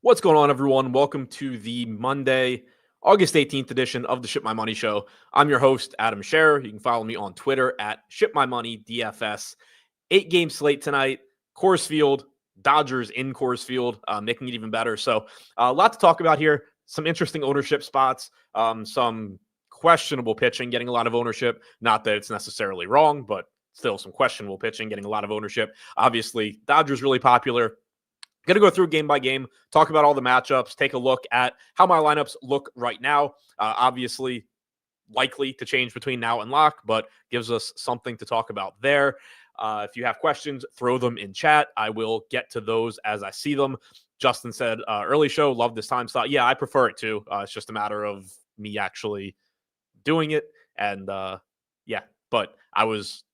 What's going on, everyone? Welcome to the Monday, August 18th edition of the Ship My Money Show. I'm your host, Adam Scherer. You can follow me on Twitter at ShipMyMoney DFS. 8-game slate tonight, Coors Field, Dodgers in Coors Field, making it even better. So a lot to talk about here. Some interesting ownership spots, some questionable pitching getting a lot of ownership. Not that it's necessarily wrong, but still some questionable pitching getting a lot of ownership. Obviously, Dodgers really popular. Going to go through game by game, talk about all the matchups, take a look at how my lineups look right now. Obviously, likely to change between now and lock, but gives us something to talk about there. If you have questions, throw them in chat. I will get to those as I see them. Justin said, early show, love this time slot. Yeah, I prefer it too. It's just a matter of me actually doing it. And yeah, but I was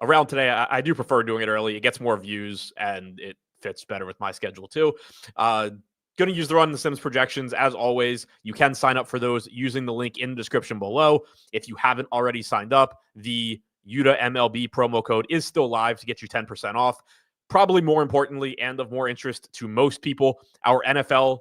around today. I do prefer doing it early. It gets more views and it fits better with my schedule too. Going to use the Run the Sims projections as always. You can sign up for those using the link in the description below. If you haven't already signed up, the UTA MLB promo code is still live to get you 10% off. Probably more importantly, and of more interest to most people, our NFL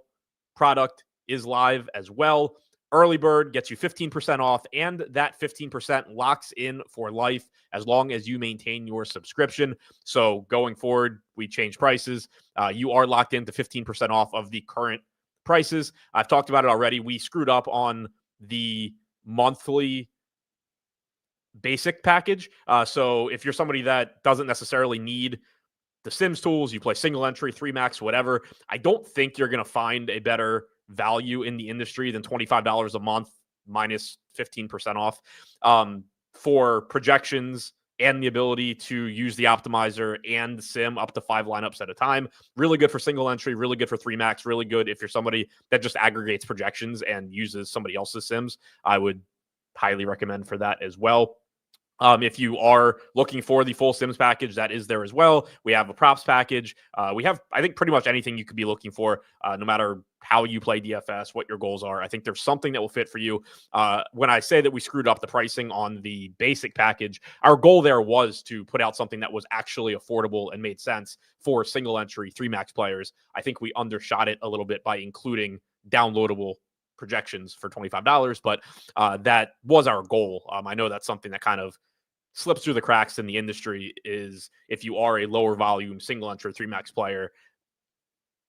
product is live as well. Early Bird gets you 15% off, and that 15% locks in for life as long as you maintain your subscription. So going forward, we change prices. You are locked into 15% off of the current prices. I've talked about it already. We screwed up on the monthly basic package. So if you're somebody that doesn't necessarily need the Sims tools, you play single entry, 3 max, whatever, I don't think you're going to find a better value in the industry than $25 a month minus 15% off for projections and the ability to use the optimizer and the sim up to 5 lineups at a time. Really good for single entry, really good for 3 max, really good if you're somebody that just aggregates projections and uses somebody else's sims. I would highly recommend for that as well. If you are looking for the full Sims package, that is there as well. We have a props package. We have, I think, pretty much anything you could be looking for, no matter how you play DFS, what your goals are. I think there's something that will fit for you. When I say that we screwed up the pricing on the basic package, our goal there was to put out something that was actually affordable and made sense for single entry 3 max players. I think we undershot it a little bit by including downloadable projections for $25, but that was our goal. I know that's something that kind of slips through the cracks in the industry is if you are a lower volume single entry 3 max player,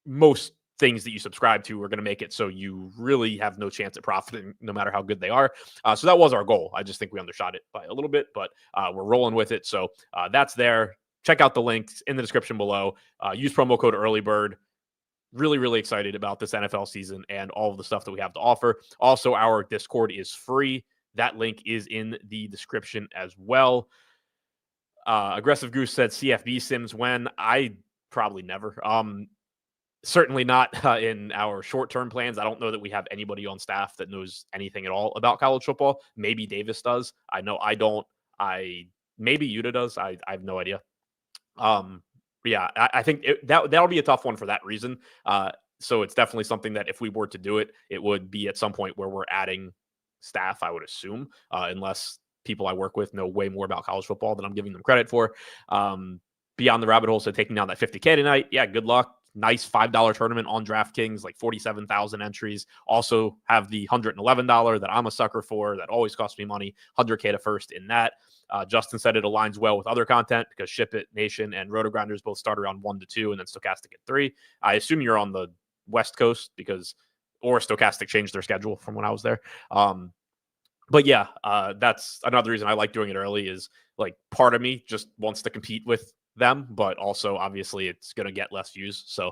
most things that you subscribe to are going to make it so you really have no chance at profiting no matter how good they are. So that was our goal. I just think we undershot it by a little bit, but we're rolling with it. So that's there. Check out the links in the description below. Use promo code EARLYBIRD. Really, really excited about this NFL season and all of the stuff that we have to offer. Also, our Discord is free. That link is in the description as well. Aggressive Goose said CFB Sims when? I probably never. Certainly not in our short-term plans. I don't know that we have anybody on staff that knows anything at all about college football. Maybe Davis does. I know I don't. Maybe Yuta does. I have no idea. Yeah, I think that'll be a tough one for that reason. So it's definitely something that if we were to do it, it would be at some point where we're adding staff, I would assume, unless people I work with know way more about college football than I'm giving them credit for. Beyond the Rabbit Hole said taking down that 50K tonight. Yeah, good luck. Nice $5 tournament on DraftKings, like 47,000 entries. Also have the $111 that I'm a sucker for that always costs me money. 100K to first in that. Justin said it aligns well with other content because Ship It Nation and Roto Grinders both start around 1 to 2 and then Stochastic at 3. I assume you're on the West Coast or Stochastic changed their schedule from when I was there. But yeah, that's another reason I like doing it early is like part of me just wants to compete with them, but also obviously it's going to get less views. So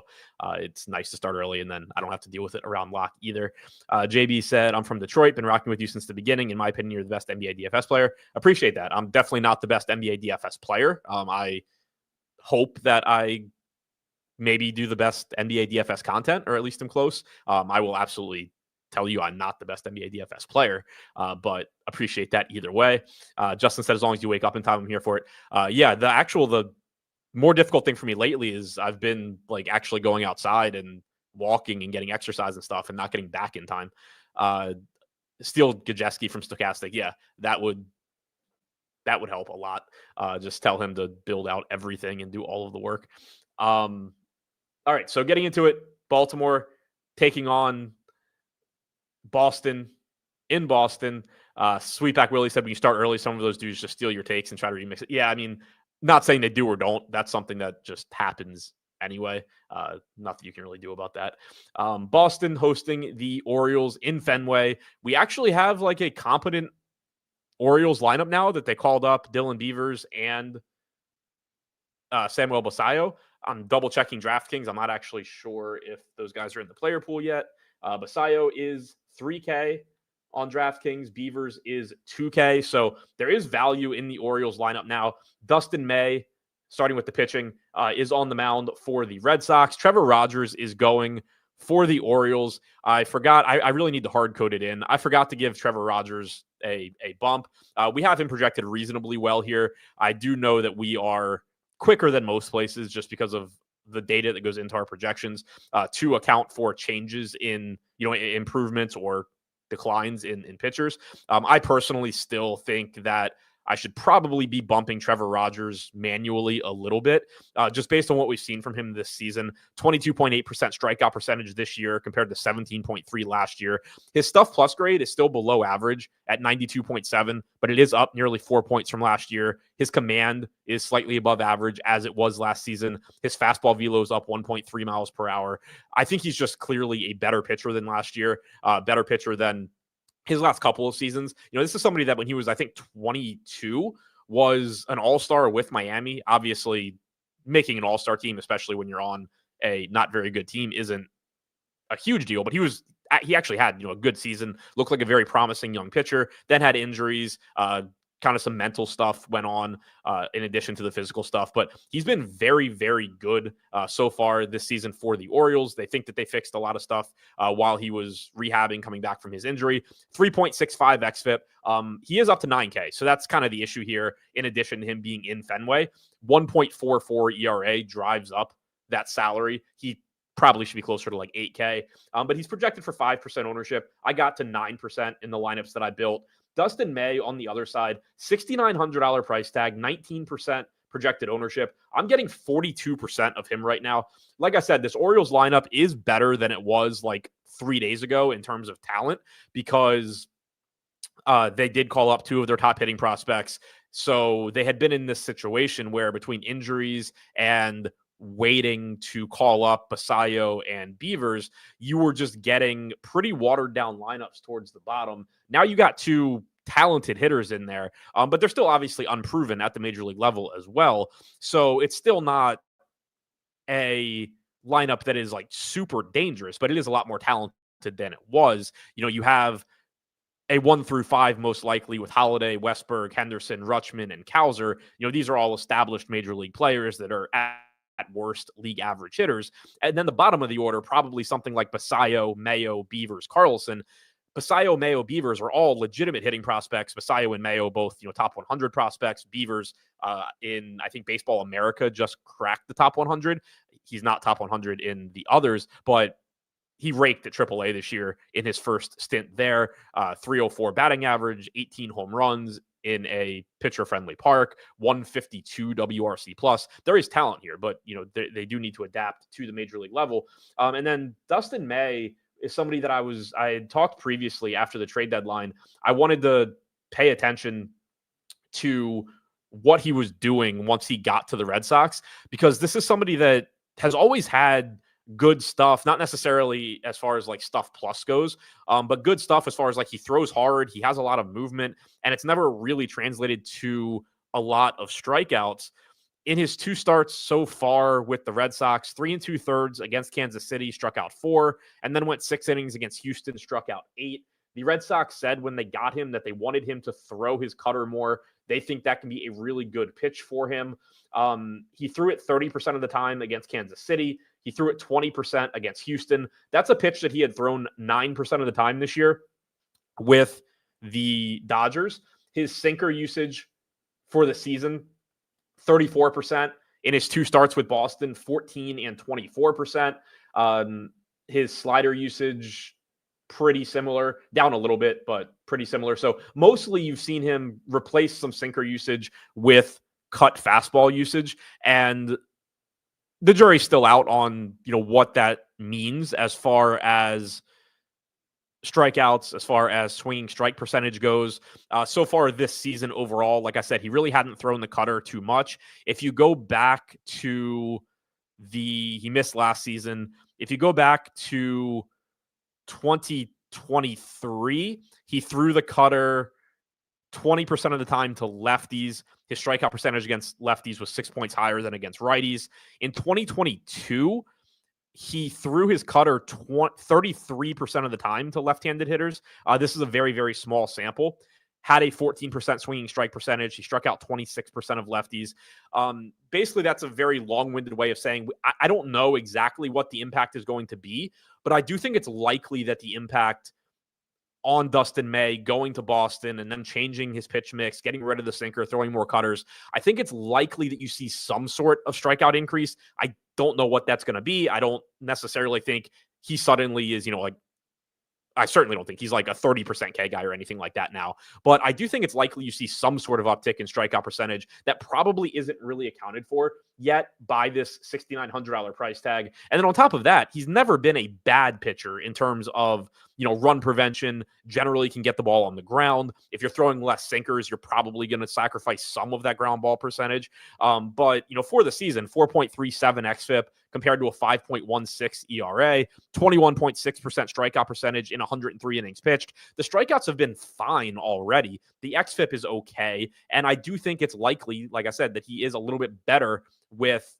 it's nice to start early and then I don't have to deal with it around lock either. JB said, I'm from Detroit, been rocking with you since the beginning. In my opinion, you're the best NBA DFS player. Appreciate that. I'm definitely not the best NBA DFS player. I hope that I maybe do the best NBA DFS content, or at least I'm close. I will absolutely tell you I'm not the best NBA DFS player, but appreciate that either way. Justin said, as long as you wake up in time, I'm here for it. Yeah, the more difficult thing for me lately is I've been like actually going outside and walking and getting exercise and stuff and not getting back in time. Steele Gajeski from Stochastic. Yeah, that would help a lot. Just tell him to build out everything and do all of the work. All right. So getting into it, Baltimore taking on Boston in Boston. Sweetback Willie said when you start early, some of those dudes just steal your takes and try to remix it. Yeah, I mean, not saying they do or don't. That's something that just happens anyway. Nothing you can really do about that. Boston hosting the Orioles in Fenway. We actually have like a competent Orioles lineup now that they called up Dylan Beavers and Samuel Basallo. I'm double checking DraftKings. I'm not actually sure if those guys are in the player pool yet. Basallo is 3K on DraftKings. Beavers is 2K. So there is value in the Orioles lineup now. Dustin May, starting with the pitching, is on the mound for the Red Sox. Trevor Rogers is going for the Orioles. I forgot. I really need to hard code it in. I forgot to give Trevor Rogers a bump. We have him projected reasonably well here. I do know that we are quicker than most places just because of the data that goes into our projections to account for changes in, improvements or declines in pitchers. I personally still think that I should probably be bumping Trevor Rogers manually a little bit, just based on what we've seen from him this season. 22.8% strikeout percentage this year compared to 17.3 last year. His stuff plus grade is still below average at 92.7, but it is up nearly 4 points from last year. His command is slightly above average as it was last season. His fastball velo is up 1.3 miles per hour. I think he's just clearly a better pitcher than last year, better pitcher than his last couple of seasons. This is somebody that when he was, I think, 22, was an all-star with Miami. Obviously, making an all-star team, especially when you're on a not very good team, isn't a huge deal. But he actually had, a good season, looked like a very promising young pitcher, then had injuries, kind of some mental stuff went on in addition to the physical stuff. But he's been very, very good so far this season for the Orioles. They think that they fixed a lot of stuff while he was rehabbing, coming back from his injury. 3.65 xFIP. He is up to 9K. So that's kind of the issue here, in addition to him being in Fenway. 1.44 ERA drives up that salary. He probably should be closer to like 8K. But he's projected for 5% ownership. I got to 9% in the lineups that I built. Dustin May on the other side, $6,900 price tag, 19% projected ownership. I'm getting 42% of him right now. Like I said, this Orioles lineup is better than it was like 3 days ago in terms of talent because they did call up two of their top hitting prospects. So they had been in this situation where between injuries and waiting to call up Basallo and Beavers, you were just getting pretty watered down lineups towards the bottom. Now you got two talented hitters in there, but they're still obviously unproven at the major league level as well. So it's still not a lineup that is like super dangerous, but it is a lot more talented than it was. You have a 1 through 5 most likely with Holiday, Westberg, Henderson, Rutschman, and Cowser. These are all established major league players that are at worst league average hitters. And then the bottom of the order, probably something like Basallo, Mayo, Beavers, Carlson. Basallo, Mayo, Beavers are all legitimate hitting prospects. Basallo and Mayo both, top 100 prospects. Beavers in, I think, Baseball America just cracked the top 100. He's not top 100 in the others, but he raked at AAA this year in his first stint there. 304 batting average, 18 home runs in a pitcher-friendly park, 152 WRC plus. There is talent here, but they do need to adapt to the major league level. And then Dustin May is somebody that I had talked previously after the trade deadline. I wanted to pay attention to what he was doing once he got to the Red Sox, because this is somebody that has always had good stuff, not necessarily as far as like stuff plus goes, but good stuff as far as like he throws hard, he has a lot of movement, and it's never really translated to a lot of strikeouts. In his 2 starts so far with the Red Sox, 3 2/3 against Kansas City, struck out 4, and then went 6 innings against Houston, struck out 8. The Red Sox said when they got him that they wanted him to throw his cutter more. They think that can be a really good pitch for him. He threw it 30% of the time against Kansas City. He threw it 20% against Houston. That's a pitch that he had thrown 9% of the time this year with the Dodgers. His sinker usage for the season, 34%. In his 2 starts with Boston, 14 and 24%. His slider usage, pretty similar, down a little bit, but pretty similar. So mostly you've seen him replace some sinker usage with cut fastball usage, and the jury's still out on, what that means as far as strikeouts, as far as swinging strike percentage goes. So far this season overall, like I said, he really hadn't thrown the cutter too much. If you go back to he missed last season. If you go back to 2023, he threw the cutter 20% of the time to lefties. His strikeout percentage against lefties was 6 points higher than against righties. In 2022, he threw his cutter 33% of the time to left-handed hitters. This is a very, very small sample. Had a 14% swinging strike percentage. He struck out 26% of lefties. Basically, that's a very long-winded way of saying I don't know exactly what the impact is going to be, but I do think it's likely that the impact on Dustin May going to Boston and then changing his pitch mix, getting rid of the sinker, throwing more cutters, I think it's likely that you see some sort of strikeout increase. I don't know what that's going to be. I don't necessarily think he suddenly is, I certainly don't think he's like a 30% K guy or anything like that now. But I do think it's likely you see some sort of uptick in strikeout percentage that probably isn't really accounted for yet by this $6,900 price tag. And then on top of that, he's never been a bad pitcher in terms of, run prevention, generally can get the ball on the ground. If you're throwing less sinkers, you're probably going to sacrifice some of that ground ball percentage. But for the season, 4.37 xFIP compared to a 5.16 ERA, 21.6% strikeout percentage in 103 innings pitched. The strikeouts have been fine already. The xFIP is okay. And I do think it's likely, like I said, that he is a little bit better with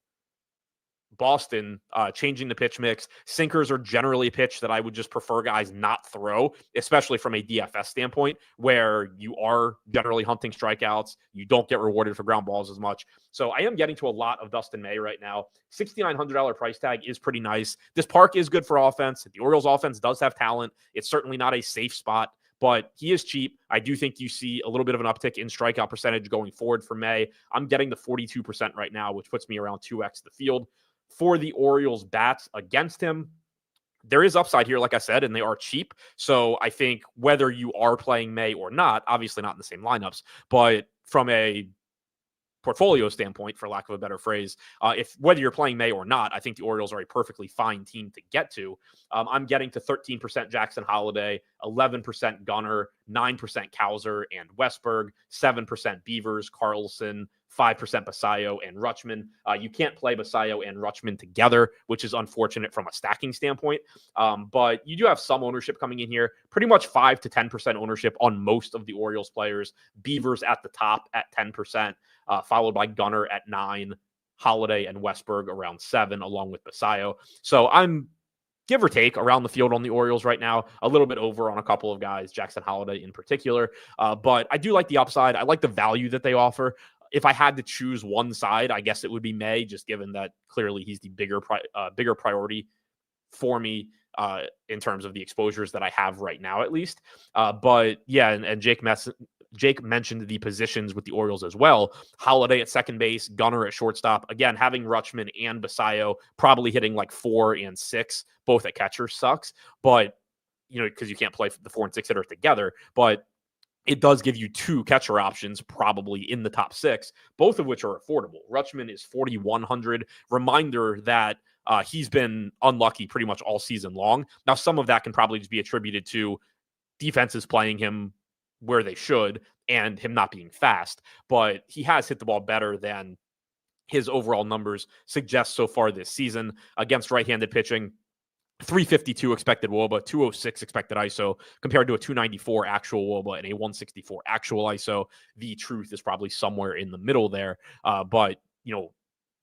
Boston changing the pitch mix. Sinkers are generally a pitch that I would just prefer guys not throw, especially from a DFS standpoint, where you are generally hunting strikeouts. You don't get rewarded for ground balls as much. So I am getting to a lot of Dustin May right now. $6,900 price tag is pretty nice. This park is good for offense. The Orioles offense does have talent. It's certainly not a safe spot, but he is cheap. I do think you see a little bit of an uptick in strikeout percentage going forward for May. I'm getting the 42% right now, which puts me around 2x the field. For the Orioles bats against him, there is upside here, like I said, and they are cheap. So I think whether you are playing May or not, obviously not in the same lineups, but from a portfolio standpoint, for lack of a better phrase, if whether you're playing May or not, I think the Orioles are a perfectly fine team to get to. I'm getting to 13% Jackson Holliday, 11% Gunnar, 9% Cowser and Westberg, 7% Beavers, Carlson, 5% Basayo and Rutschman. You can't play Basayo and Rutschman together, which is unfortunate from a stacking standpoint. But you do have some ownership coming in here, pretty much 5 to 10% ownership on most of the Orioles players. Beavers at the top at 10%, followed by Gunnar at 9%, Holliday and Westberg around 7%, along with Basayo. So I'm give or take around the field on the Orioles right now, a little bit over on a couple of guys, Jackson Holliday in particular. But I do like the upside. I like the value that they offer. If I had to choose one side, I guess it would be May, just given that clearly he's the bigger priority for me in terms of the exposures that I have right now, at least. But yeah, and Jake mentioned the positions with the Orioles as well. Holliday at second base, Gunnar at shortstop. Again, having Rutschman and Basayo probably hitting like 4 and 6, both at catcher sucks. But, because you can't play the 4 and 6 hitter together. But it does give you 2 catcher options probably in the top 6, both of which are affordable. Rutschman is 4,100. Reminder that he's been unlucky pretty much all season long. Now, some of that can probably just be attributed to defenses playing him where they should and him not being fast, but he has hit the ball better than his overall numbers suggest so far this season against right-handed pitching. 352 expected WOBA, 206 expected ISO compared to a 294 actual WOBA and a 164 actual ISO. The truth is probably somewhere in the middle there. But,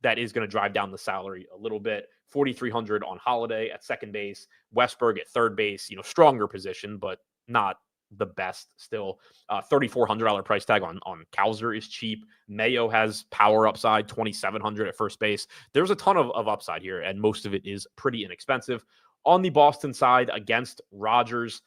that is going to drive down the salary a little bit. 4,300 on Holliday at second base, Westberg at third base, stronger position, but not the best still. $3,400 price tag on Cowser is cheap. Mayo has power upside, 2,700 at first base. There's a ton of upside here, and most of it is pretty inexpensive. On the Boston side against Rogers,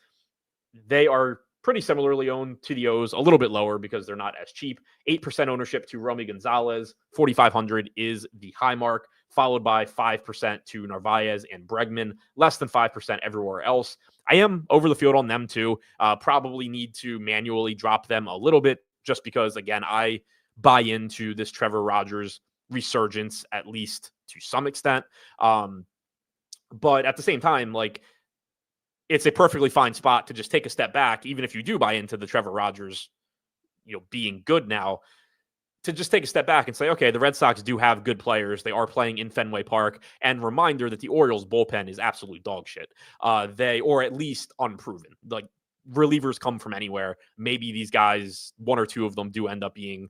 they are pretty similarly owned to the O's, a little bit lower because they're not as cheap. 8% ownership to Romy Gonzalez, 4,500 is the high mark, followed by 5% to Narvaez and Bregman, less than 5% everywhere else. I am over the field on them too. Probably need to manually drop them a little bit just because, again, I buy into this Trevor Rogers resurgence, at least to some extent. But at the same time, like, it's a perfectly fine spot to just take a step back, even if you do buy into the Trevor Rogers, being good now, to just take a step back and say, okay, the Red Sox do have good players. They are playing in Fenway Park. And reminder that the Orioles bullpen is absolute dog shit. Or at least unproven. Like, relievers come from anywhere. Maybe these guys, one or two of them, do end up being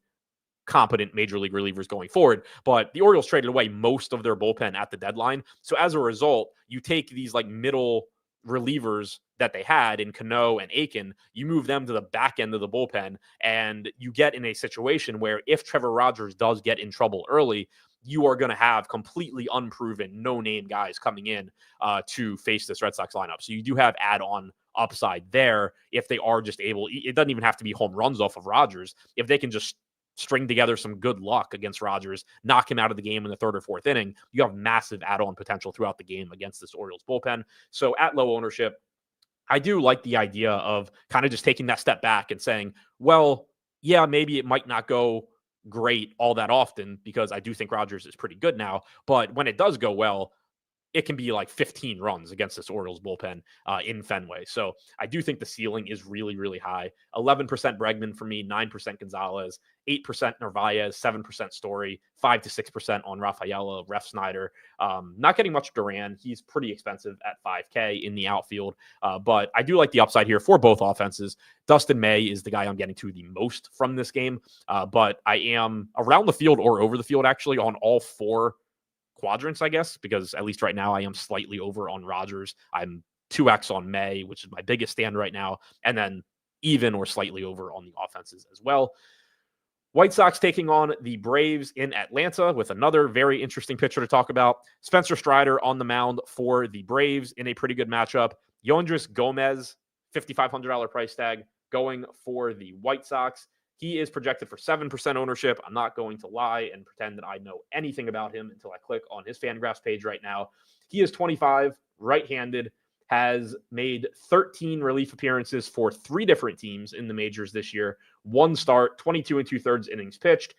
competent major league relievers going forward. But the Orioles traded away most of their bullpen at the deadline. So as a result, you take these like middle relievers that they had in Cano and Aiken, you move them to the back end of the bullpen, and you get in a situation where if Trevor Rogers does get in trouble early, you are going to have completely unproven, no-name guys coming in to face this Red Sox lineup. So you do have add-on upside there if they are just able. It doesn't even have to be home runs off of Rogers. If they can just string together some good luck against Rogers, knock him out of the game in the third or fourth inning, you have massive add-on potential throughout the game against this Orioles bullpen. So at low ownership, I do like the idea of kind of just taking that step back and saying, well, yeah, maybe it might not go great all that often, because I do think Rogers is pretty good now. But when it does go well, it can be like 15 runs against this Orioles bullpen in Fenway. So I do think the ceiling is really, really high. 11% Bregman for me, 9% Gonzalez, 8% Narvaez, 7% Story, 5 to 6% on Rafaela, Ref Snyder. Not getting much Duran. He's pretty expensive at $5K in the outfield. But I do like the upside here for both offenses. Dustin May is the guy I'm getting to the most from this game. But I am around the field or over the field, actually, on all four quadrants, I guess, because at least right now I am slightly over on Rogers. I'm 2x on May, which is my biggest stand right now, and then even or slightly over on the offenses as well. White Sox taking on the Braves in Atlanta with another very interesting pitcher to talk about. Spencer Strider on the mound for the Braves in a pretty good matchup. Yoendrys Gomez, $5,500 price tag, going for the White Sox. He is projected for 7% ownership. I'm not going to lie and pretend that I know anything about him until I click on his Fangraphs page right now. He is 25, right-handed, has made 13 relief appearances for 3 different teams in the majors this year. 1 start, 22 and 2/3 innings pitched,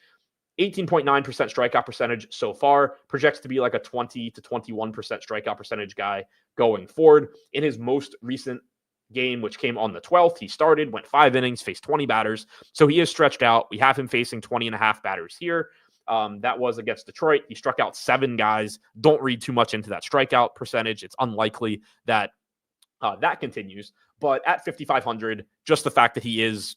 18.9% strikeout percentage so far. Projects to be like a 20 to 21% strikeout percentage guy going forward. In his most recent game, which came on the 12th, he started, went 5 innings, faced 20 batters. So he is stretched out. We have him facing 20 and a half batters here. That was against Detroit. He struck out 7 guys. Don't read too much into that strikeout percentage. It's unlikely that that continues. But at 5,500, just the fact that he is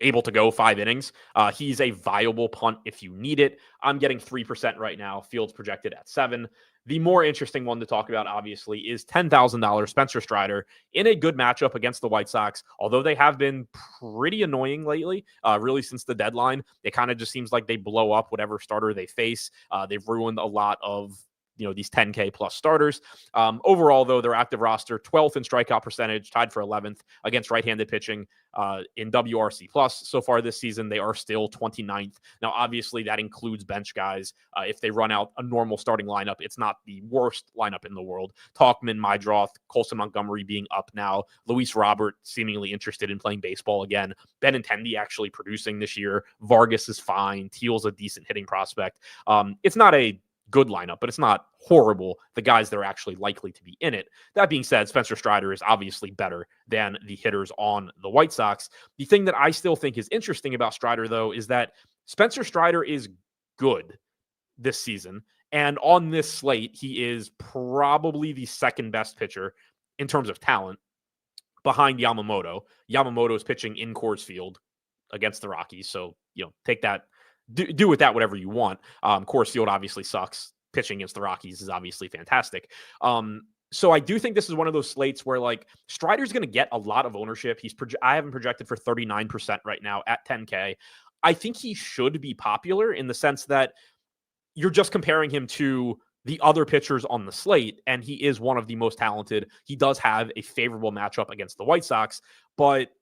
able to go 5 innings, he's a viable punt if you need it. I'm getting 3% right now. Field's projected at 7. The more interesting one to talk about, obviously, is $10,000 Spencer Strider in a good matchup against the White Sox. Although they have been pretty annoying lately, really since the deadline. It kind of just seems like they blow up whatever starter they face. They've ruined a lot of these 10K plus starters. Overall, though, their active roster, 12th in strikeout percentage, tied for 11th against right-handed pitching in WRC plus. So far this season, they are still 29th. Now, obviously, that includes bench guys. If they run out a normal starting lineup, it's not the worst lineup in the world. Talkman, Mydroth, Colson Montgomery being up now, Luis Robert seemingly interested in playing baseball again, Benintendi actually producing this year, Vargas is fine, Teal's a decent hitting prospect. It's not a good lineup, but it's not horrible, the guys that are actually likely to be in it. That being said, Spencer Strider is obviously better than the hitters on the White Sox. The thing that I still think is interesting about Strider, though, is that Spencer Strider is good this season. And on this slate, he is probably the second best pitcher in terms of talent behind Yamamoto. Yamamoto is pitching in Coors Field against the Rockies. So, take that. Do with that whatever you want. Coors Field obviously sucks. Pitching against the Rockies is obviously fantastic. So I do think this is one of those slates where like Strider's going to get a lot of ownership. I have him projected for 39% right now at 10K. I think he should be popular in the sense that you're just comparing him to the other pitchers on the slate, and he is one of the most talented. He does have a favorable matchup against the White Sox, but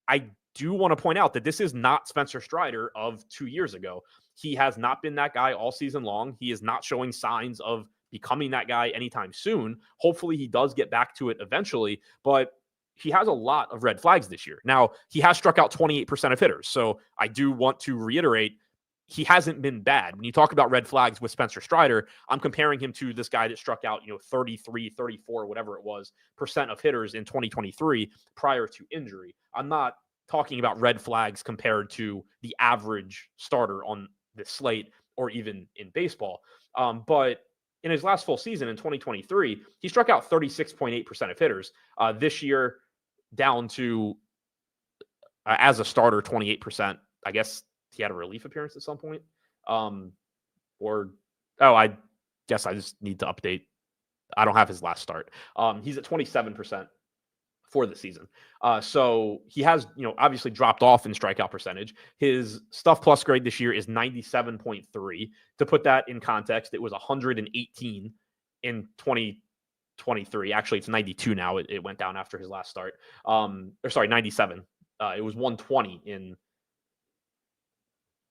I do want to point out that this is not Spencer Strider of 2 years ago. He has not been that guy all season long. He is not showing signs of becoming that guy anytime soon. Hopefully he does get back to it eventually, but he has a lot of red flags this year. Now, he has struck out 28% of hitters. So I do want to reiterate, he hasn't been bad. When you talk about red flags with Spencer Strider, I'm comparing him to this guy that struck out, 33, 34, whatever it was, percent of hitters in 2023 prior to injury. I'm not talking about red flags compared to the average starter on the slate or even in baseball. But in his last full season in 2023, he struck out 36.8% of hitters. This year, down to, as a starter, 28%. I guess he had a relief appearance at some point. I guess I just need to update. I don't have his last start. He's at 27% for the season. So he has, obviously dropped off in strikeout percentage. His stuff plus grade this year is 97.3. To put that in context, it was 118 in 2023. Actually, it's 92 now. It went down after his last start. 97. It was 120 in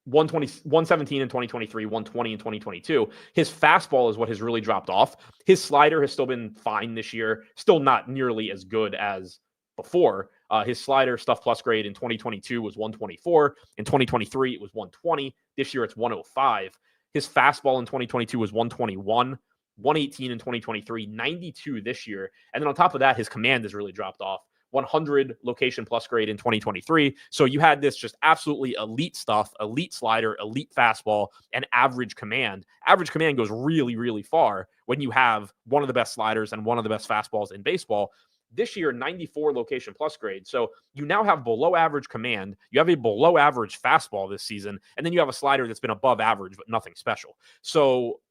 117 in 2023, 120 in 2022. His fastball is what has really dropped off. His slider has still been fine this year, still not nearly as good as before. His slider stuff plus grade in 2022 was 124. In 2023, it was 120. This year, it's 105. His fastball in 2022 was 121, 118 in 2023, 92 this year. And then on top of that, his command has really dropped off. 100 location plus grade in 2023. So you had this just absolutely elite stuff, elite slider, elite fastball, and average command. Average command goes really, really far when you have one of the best sliders and one of the best fastballs in baseball. This year, 94 location plus grade. So you now have below average command. You have a below average fastball this season. And then you have a slider that's been above average, but nothing special. So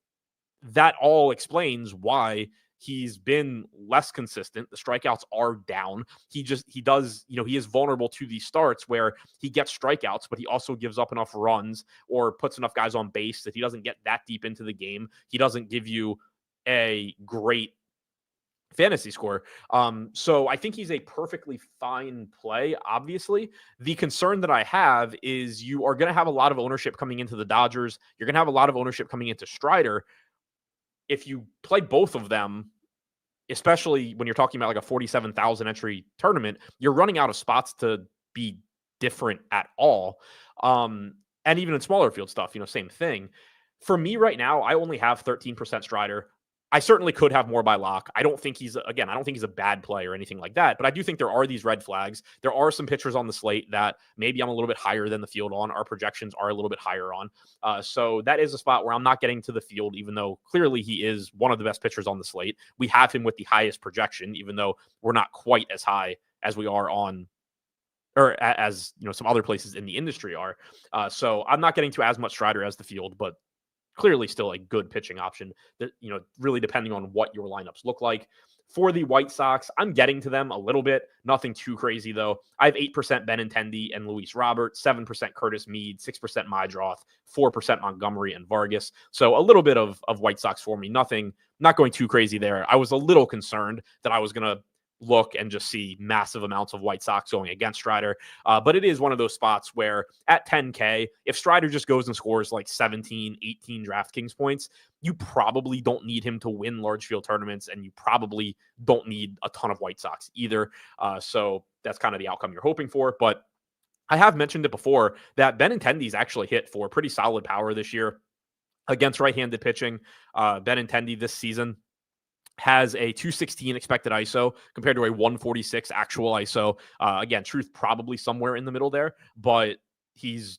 that all explains why he's been less consistent. The strikeouts are down. He is vulnerable to these starts where he gets strikeouts, but he also gives up enough runs or puts enough guys on base that he doesn't get that deep into the game. He doesn't give you a great fantasy score. So I think he's a perfectly fine play. Obviously, the concern that I have is you are going to have a lot of ownership coming into the Dodgers. You're going to have a lot of ownership coming into Strider. If you play both of them, especially when you're talking about like a 47,000 entry tournament, you're running out of spots to be different at all. And even in smaller field stuff, same thing. For me right now, I only have 13% Strider. I certainly could have more by lock. I don't think he's a bad play or anything like that, but I do think there are these red flags. There are some pitchers on the slate that maybe I'm a little bit higher than the field on. Our projections are a little bit higher on. So that is a spot where I'm not getting to the field, even though clearly he is one of the best pitchers on the slate. We have him with the highest projection, even though we're not quite as high as we are on, or as some other places in the industry are. So I'm not getting to as much Strider as the field, but clearly still a good pitching option that, really depending on what your lineups look like. For the White Sox, I'm getting to them a little bit. Nothing too crazy, though. I have 8% Benintendi and Luis Robert, 7% Curtis Mead, 6% Mydroth, 4% Montgomery and Vargas. So a little bit of White Sox for me. Not going too crazy there. I was a little concerned that I was going to look and just see massive amounts of White Sox going against Strider. But it is one of those spots where at 10K, if Strider just goes and scores like 17, 18 DraftKings points, you probably don't need him to win large field tournaments, and you probably don't need a ton of White Sox either. So that's kind of the outcome you're hoping for. But I have mentioned it before that Benintendi's actually hit for pretty solid power this year against right-handed pitching. Benintendi this season has a 216 expected ISO compared to a 146 actual ISO. Again, truth probably somewhere in the middle there, but he's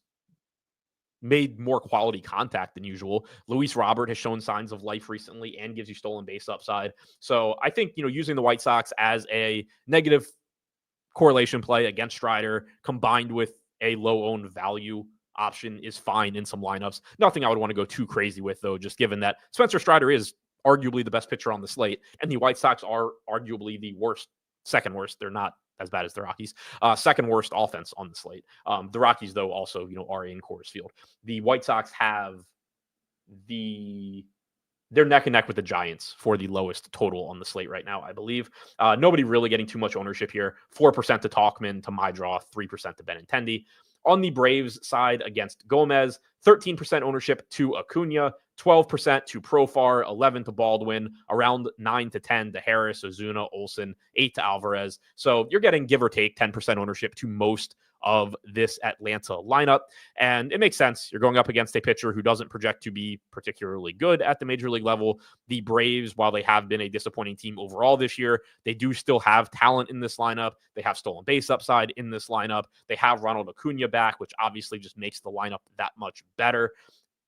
made more quality contact than usual. Luis Robert has shown signs of life recently and gives you stolen base upside. So I think, using the White Sox as a negative correlation play against Strider combined with a low owned value option is fine in some lineups. Nothing I would want to go too crazy with, though, just given that Spencer Strider is arguably the best pitcher on the slate, and the White Sox are arguably the second worst. They're not as bad as the Rockies. Second worst offense on the slate. The Rockies, though, also are in Coors Field. The White Sox have they're neck and neck with the Giants for the lowest total on the slate right now, I believe. Nobody really getting too much ownership here. 4% to Talkman, to Mydroth, 3% to Benintendi. On the Braves side against Gomez, 13% ownership to Acuna, 12% to Profar, 11 to Baldwin, around 9 to 10 to Harris, Ozuna, Olsen, 8 to Alvarez. So you're getting, give or take, 10% ownership to most of this Atlanta lineup. And it makes sense. You're going up against a pitcher who doesn't project to be particularly good at the major league level. The Braves, while they have been a disappointing team overall this year, they do still have talent in this lineup. They have stolen base upside in this lineup. They have Ronald Acuna back, which obviously just makes the lineup that much better.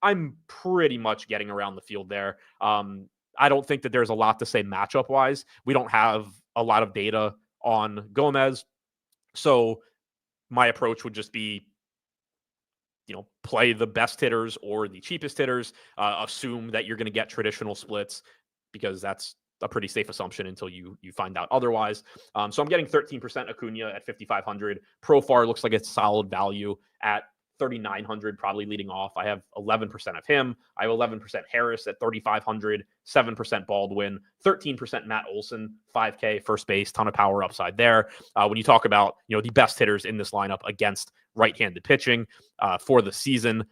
I'm pretty much getting around the field there. I don't think that there's a lot to say matchup wise. We don't have a lot of data on Gomez. So my approach would just be, play the best hitters or the cheapest hitters, assume that you're going to get traditional splits because that's a pretty safe assumption until you find out otherwise. So I'm getting 13% Acuna at 5,500. Profar looks like it's solid value at 3,900, probably leading off. I have 11% of him. I have 11% Harris at 3,500, 7% Baldwin, 13% Matt Olson, 5K, first base, ton of power upside there. When you talk about, the best hitters in this lineup against right-handed pitching for the season,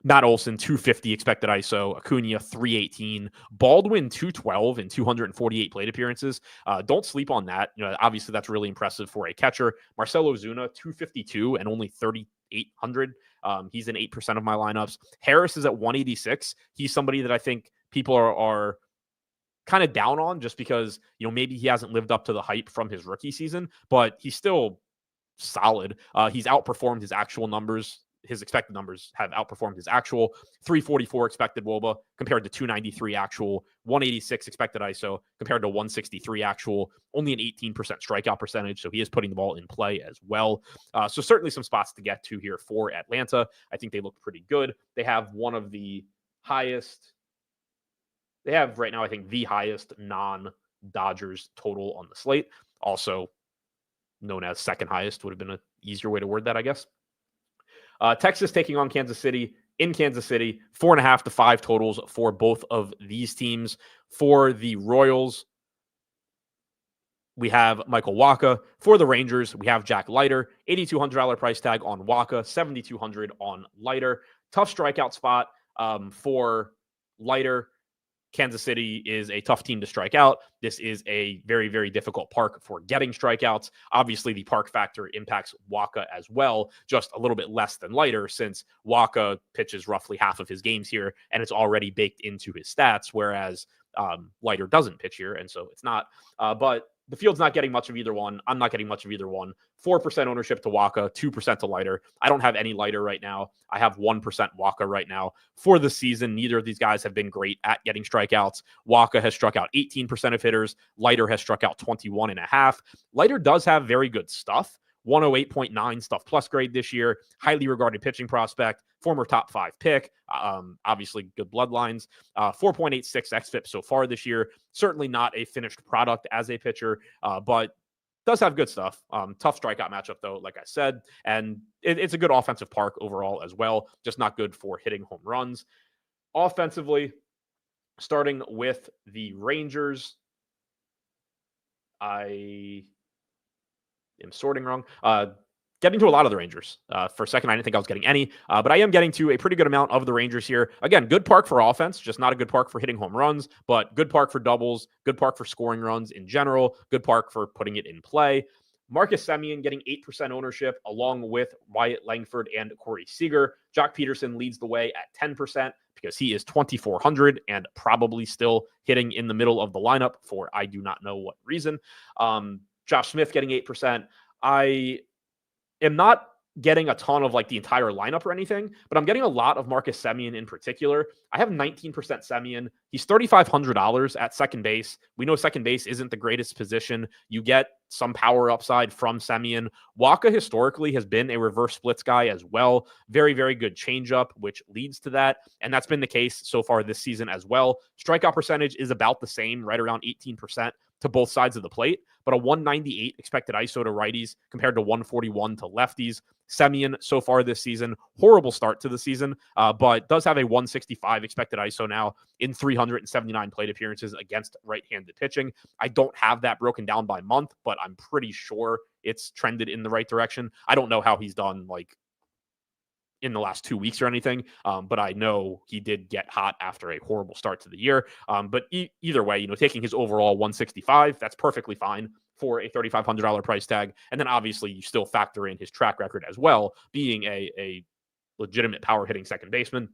Matt Olson, 250 expected ISO, Acuna, 318, Baldwin, 212 in 248 plate appearances. Don't sleep on that. Obviously that's really impressive for a catcher. Marcell Ozuna, 252 and only 3,800. He's in 8% of my lineups. Harris is at 186. He's somebody that I think people are kind of down on just because, maybe he hasn't lived up to the hype from his rookie season, but he's still solid. He's outperformed his actual numbers. His expected numbers have outperformed his actual. 344 expected WOBA compared to 293 actual, 186 expected ISO compared to 163 actual, only an 18% strikeout percentage. So he is putting the ball in play as well. So certainly some spots to get to here for Atlanta. I think they look pretty good. They have one of the highest, they have right now, I think the highest non-Dodgers total on the slate. Also known as second highest would have been an easier way to word that, I guess. Texas taking on Kansas City in Kansas City, 4.5 to 5 totals for both of these teams. For the Royals, we have Michael Wacha. For the Rangers, we have Jack Leiter, $8,200 price tag on Wacha, $7,200 on Leiter. Tough strikeout spot for Leiter. Kansas City is a tough team to strike out. This is a very, very difficult park for getting strikeouts. Obviously, the park factor impacts Wacha as well, just a little bit less than Leiter, since Wacha pitches roughly half of his games here, and it's already baked into his stats, whereas Leiter doesn't pitch here, and so it's not. But the field's not getting much of either one. I'm not getting much of either one. 4% ownership to Wacha, 2% to Leiter. I don't have any Leiter right now. I have 1% Wacha right now. For the season, neither of these guys have been great at getting strikeouts. Wacha has struck out 18% of hitters. Leiter has struck out 21.5. Leiter does have very good stuff. 108.9 stuff plus grade this year. Highly regarded pitching prospect. Former top 5 pick. Obviously good bloodlines. 4.86 xFIP so far this year. Certainly not a finished product as a pitcher, but does have good stuff. Tough strikeout matchup, though, like I said. And it's a good offensive park overall as well. Just not good for hitting home runs. Offensively, starting with the Rangers, I am sorting wrong. Getting to a lot of the Rangers. For a second, I didn't think I was getting any, but I am getting to a pretty good amount of the Rangers here. Again, good park for offense, just not a good park for hitting home runs, but good park for doubles, good park for scoring runs in general, good park for putting it in play. Marcus Semien getting 8% ownership along with Wyatt Langford and Corey Seager. Jock Peterson leads the way at 10% because he is 2,400 and probably still hitting in the middle of the lineup for I do not know what reason. Josh Smith getting 8%. I am not getting a ton of the entire lineup or anything, but I'm getting a lot of Marcus Semien in particular. I have 19% Semien. He's $3,500 at second base. We know second base isn't the greatest position. You get some power upside from Semien. Wacha historically has been a reverse splits guy as well. Very, very good changeup, which leads to that. And that's been the case so far this season as well. Strikeout percentage is about the same, right around 18% to both sides of the plate, but a 198 expected ISO to righties compared to 141 to lefties. Semien so far this season, horrible start to the season, but does have a 165 expected ISO now in 379 plate appearances against right-handed pitching. I don't have that broken down by month, but I'm pretty sure it's trended in the right direction. I don't know how he's done in the last 2 weeks or anything, but I know he did get hot after a horrible start to the year. But either way, taking his overall 165, that's perfectly fine for a $3,500 price tag. And then obviously you still factor in his track record as well, being a legitimate power hitting second baseman.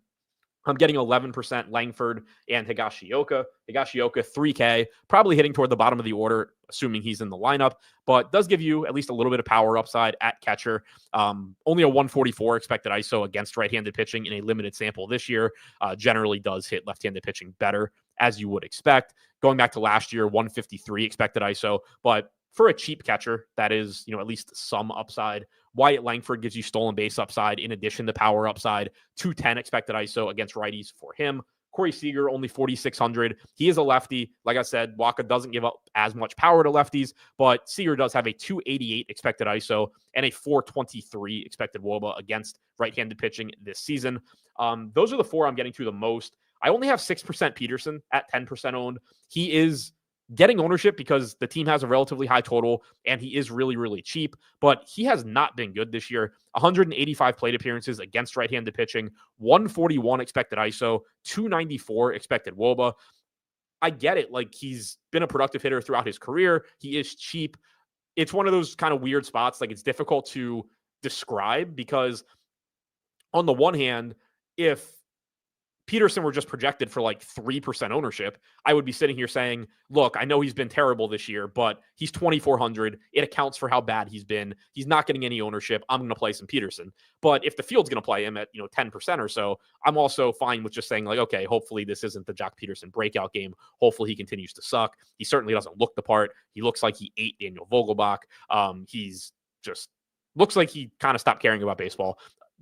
I'm getting 11% Langford and Higashioka. Higashioka, 3K, probably hitting toward the bottom of the order, assuming he's in the lineup, but does give you at least a little bit of power upside at catcher. Only a 144 expected ISO against right-handed pitching in a limited sample this year. Generally does hit left-handed pitching better, as you would expect. Going back to last year, 153 expected ISO, but for a cheap catcher, that is, at least some upside. Wyatt Langford gives you stolen base upside in addition to power upside. 210 expected ISO against righties for him. Corey Seager, only 4,600. He is a lefty. Like I said, Waka doesn't give up as much power to lefties, but Seager does have a 288 expected ISO and a 423 expected WOBA against right-handed pitching this season. Those are the four I'm getting to the most. I only have 6% Peterson at 10% owned. He is getting ownership because the team has a relatively high total and he is really, really cheap, but he has not been good this year. 185 plate appearances against right-handed pitching, 141 expected ISO, 294 expected WOBA. I get it. Like, he's been a productive hitter throughout his career. He is cheap. It's one of those kind of weird spots. Like, it's difficult to describe because on the one hand, if Peterson were just projected for like 3% ownership, I would be sitting here saying, look, I know he's been terrible this year, but he's 2,400. It accounts for how bad he's been. He's not getting any ownership. I'm going to play some Peterson. But if the field's going to play him at 10% or so, I'm also fine with just saying like, okay, hopefully this isn't the Jock Peterson breakout game. Hopefully he continues to suck. He certainly doesn't look the part. He looks like he ate Daniel Vogelbach. He's just looks like he kind of stopped caring about baseball.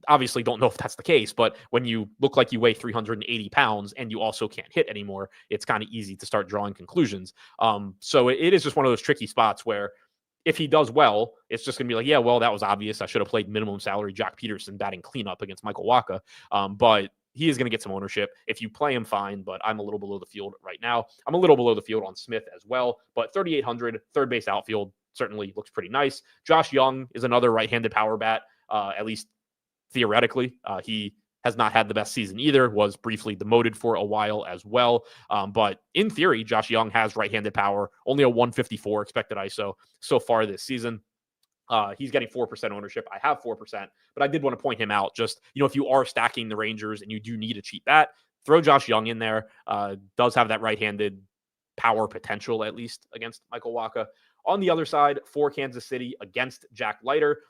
Obviously don't know if that's the case, but when you look like you weigh 380 pounds and you also can't hit anymore, it's kind of easy to start drawing conclusions. So it is just one of those tricky spots where if he does well, it's just going to be like, yeah, well, that was obvious. I should have played minimum salary Jock Peterson batting cleanup against Michael Wacha. But he is going to get some ownership. If you play him, fine, but I'm a little below the field right now. I'm a little below the field on Smith as well, but 3,800, third base outfield certainly looks pretty nice. Josh Young is another right-handed power bat, at least theoretically. He has not had the best season either, was briefly demoted for a while as well. But in theory, Josh Young has right-handed power, only a 154 expected ISO so far this season. He's getting 4% ownership. I have 4%, but I did want to point him out. Just, if you are stacking the Rangers and you do need a cheap bat, throw Josh Young in there. Does have that right-handed power potential, at least against Michael Wacha. On the other side, for Kansas City against Jack Leiter,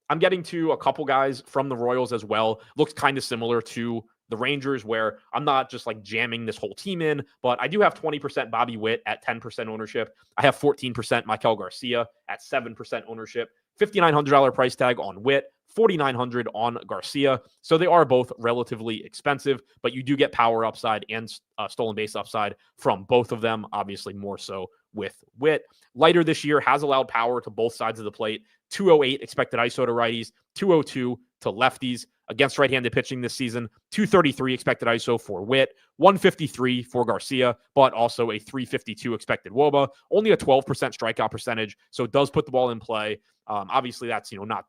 I'm getting to a couple guys from the Royals as well. Looks kind of similar to the Rangers, where I'm not just like jamming this whole team in, but I do have 20% Bobby Witt at 10% ownership. I have 14% Michael Garcia at 7% ownership, $5,900 price tag on Witt, $4,900 on Garcia. So they are both relatively expensive, but you do get power upside and stolen base upside from both of them, obviously more so with Witt. Leiter this year has allowed power to both sides of the plate. 208 expected ISO to righties, 202 to lefties against right-handed pitching this season, 233 expected ISO for Witt, 153 for Garcia, but also a 352 expected WOBA, only a 12% strikeout percentage, so it does put the ball in play. Obviously, that's not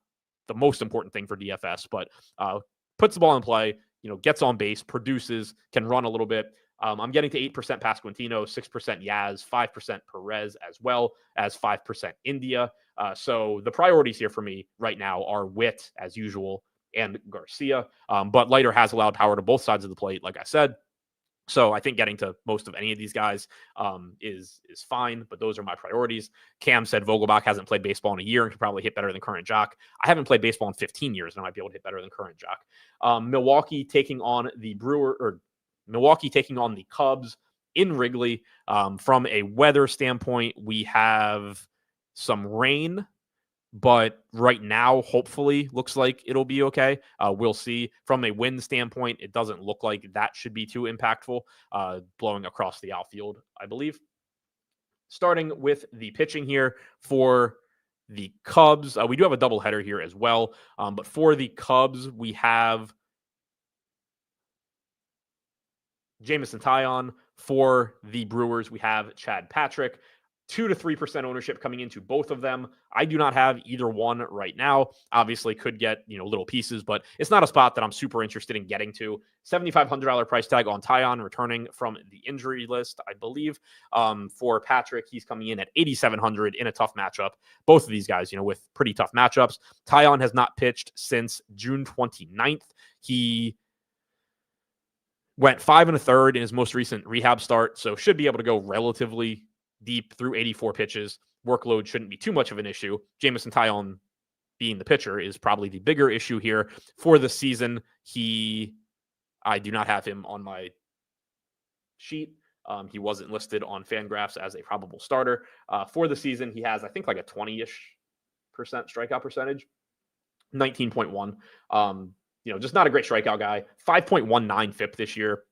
the most important thing for DFS, but puts the ball in play, gets on base, produces, can run a little bit. I'm getting to 8% Pasquantino, 6% Yaz, 5% Perez, as well as 5% India. So the priorities here for me right now are Witt, as usual, and Garcia. But Leiter has allowed power to both sides of the plate, like I said. So I think getting to most of any of these guys is fine, but those are my priorities. Cam said Vogelbach hasn't played baseball in a year and could probably hit better than current Jock. I haven't played baseball in 15 years and I might be able to hit better than current Jock. Milwaukee taking on the Cubs in Wrigley. From a weather standpoint, we have some rain, but right now, hopefully, looks like it'll be okay. We'll see. From a wind standpoint, it doesn't look like that should be too impactful, blowing across the outfield, I believe. Starting with the pitching here for the Cubs, we do have a doubleheader here as well. But for the Cubs, we have Jameson Taillon. For the Brewers, we have Chad Patrick. 2 to 3% ownership coming into both of them. I do not have either one right now. Obviously could get, little pieces, but it's not a spot that I'm super interested in getting to. $7,500 price tag on Tyon returning from the injury list, I believe. For Patrick, he's coming in at 8,700 in a tough matchup. Both of these guys, with pretty tough matchups. Tyon has not pitched since June 29th. He went 5 1/3 in his most recent rehab start, so should be able to go relatively deep through 84 pitches. Workload shouldn't be too much of an issue. Jameson Taillon being the pitcher is probably the bigger issue here for the season. I do not have him on my sheet. He wasn't listed on Fangraphs as a probable starter. For the season, he has, I think, like a 20-ish percent strikeout percentage, 19.1. Just not a great strikeout guy. 5.19 FIP this year.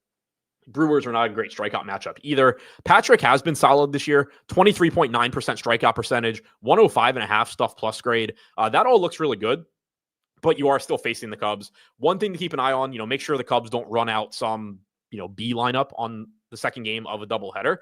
Brewers are not a great strikeout matchup either. Patrick has been solid this year, 23.9% strikeout percentage, 105.5 stuff plus grade. That all looks really good, but you are still facing the Cubs. One thing to keep an eye on, make sure the Cubs don't run out some, B lineup on the second game of a doubleheader,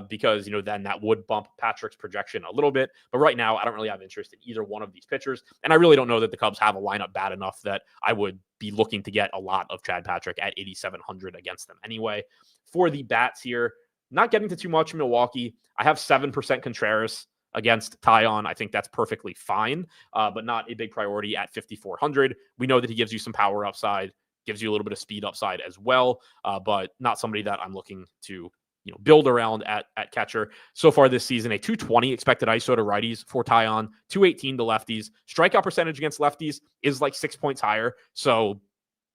because, then that would bump Patrick's projection a little bit. But right now, I don't really have interest in either one of these pitchers. And I really don't know that the Cubs have a lineup bad enough that I would be looking to get a lot of Chad Patrick at 8,700 against them anyway. For the bats here, not getting to too much in Milwaukee. I have 7% Contreras against Taillon. I think that's perfectly fine, but not a big priority at 5,400. We know that he gives you some power upside, gives you a little bit of speed upside as well, but not somebody that I'm looking to build around at catcher. So far this season, a 220 expected ISO to righties for Taillon, 218 to lefties. Strikeout percentage against lefties is like 6 points higher. So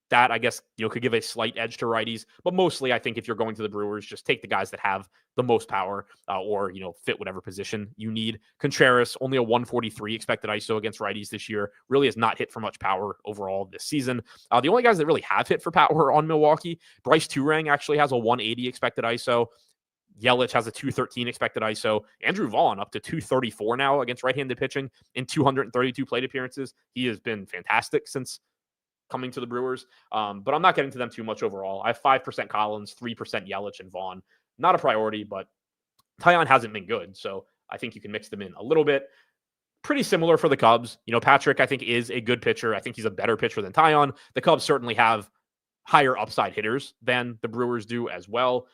that, I guess, could give a slight edge to righties. But mostly, I think if you're going to the Brewers, just take the guys that have the most power or, fit whatever position you need. Contreras, only a 143 expected ISO against righties this year. Really has not hit for much power overall this season. The only guys that really have hit for power on Milwaukee, Bryce Turang actually has a 180 expected ISO. Yelich has a 213 expected ISO. Andrew Vaughn up to 234 now against right-handed pitching in 232 plate appearances. He has been fantastic since coming to the Brewers, but I'm not getting to them too much overall. I have 5% Collins, 3% Yelich and Vaughn. Not a priority, but Taillon hasn't been good, so I think you can mix them in a little bit. Pretty similar for the Cubs. Patrick, I think, is a good pitcher. I think he's a better pitcher than Taillon. The Cubs certainly have higher upside hitters than the Brewers do as well.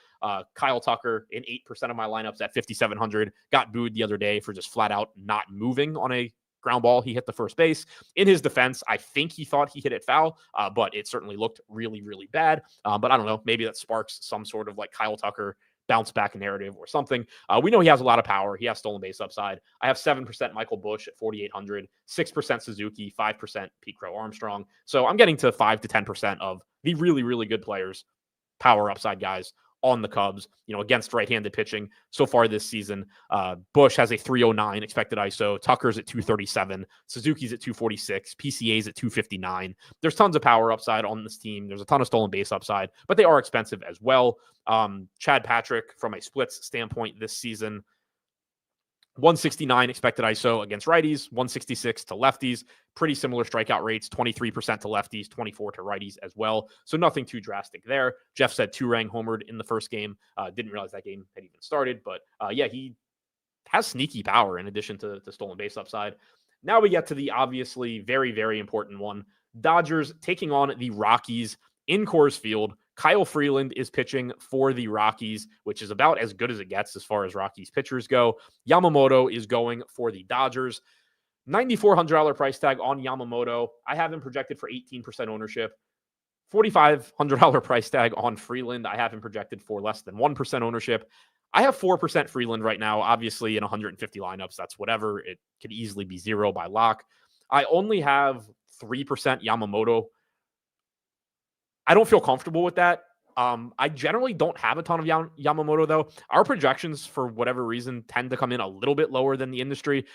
Kyle Tucker in 8% of my lineups at 5,700 got booed the other day for just flat out not moving on a ground ball. He hit the first base. In his defense, I think he thought he hit it foul, but it certainly looked really, really bad. But I don't know, maybe that sparks some sort of like Kyle Tucker bounce back narrative or something. We know he has a lot of power. He has stolen base upside. I have 7% Michael Busch at 4,800, 6% Suzuki, 5% Pete Crow Armstrong. So I'm getting to 5 to 10% of the really, really good players, power upside guys on the Cubs, against right-handed pitching so far this season. Busch has a 309 expected ISO. Tucker's at 237. Suzuki's at 246. PCA's at 259. There's tons of power upside on this team. There's a ton of stolen base upside, but they are expensive as well. Chad Patrick, from a splits standpoint this season, 169 expected ISO against righties, 166 to lefties. Pretty similar strikeout rates, 23% to lefties, 24 to righties as well. So nothing too drastic there. Jeff said Turang homered in the first game. Didn't realize that game had even started, but he has sneaky power in addition to stolen base upside. Now we get to the obviously very, very important one. Dodgers taking on the Rockies in Coors Field. Kyle Freeland is pitching for the Rockies, which is about as good as it gets as far as Rockies pitchers go. Yamamoto is going for the Dodgers. $9,400 price tag on Yamamoto. I have him projected for 18% ownership. $4,500 price tag on Freeland. I have him projected for less than 1% ownership. I have 4% Freeland right now. Obviously, in 150 lineups, that's whatever. It could easily be 0 by lock. I only have 3% Yamamoto. I don't feel comfortable with that. I generally don't have a ton of Yamamoto, though. Our projections, for whatever reason, tend to come in a little bit lower than the industry.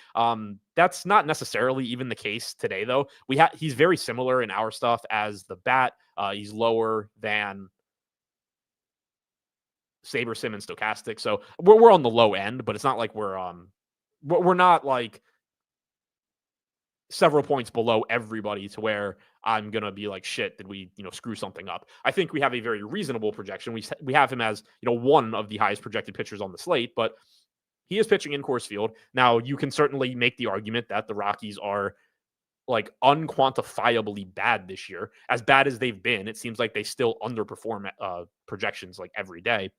That's not necessarily even the case today, though. He's very similar in our stuff as the bat. He's lower than Saber, Sim, and Stochastic. So we're on the low end, but it's not like we're not like several points below everybody to where I'm going to be like, shit, did we, screw something up? I think we have a very reasonable projection. We have him as, one of the highest projected pitchers on the slate, but he is pitching in Coors Field. Now, you can certainly make the argument that the Rockies are like unquantifiably bad this year. As bad as they've been, it seems like they still underperform projections like every day.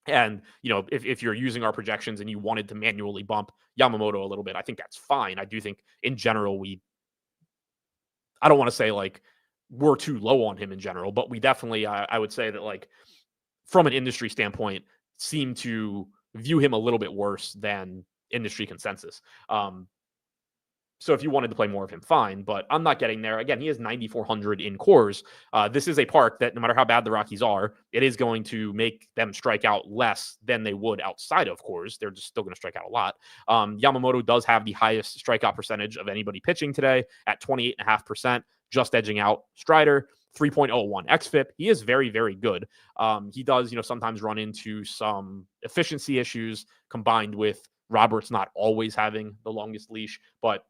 And, if you're using our projections and you wanted to manually bump Yamamoto a little bit, I think that's fine. I do think in general, I don't want to say like we're too low on him in general, but we definitely, I would say that like from an industry standpoint, seem to view him a little bit worse than industry consensus. So if you wanted to play more of him, fine, but I'm not getting there. Again, he has 9,400 in Coors. This is a park that no matter how bad the Rockies are, it is going to make them strike out less than they would outside of Coors. They're just still going to strike out a lot. Yamamoto does have the highest strikeout percentage of anybody pitching today at 28.5%, just edging out Strider. 3.01 xFIP. He is very, very good. He does, sometimes run into some efficiency issues combined with Roberts not always having the longest leash, but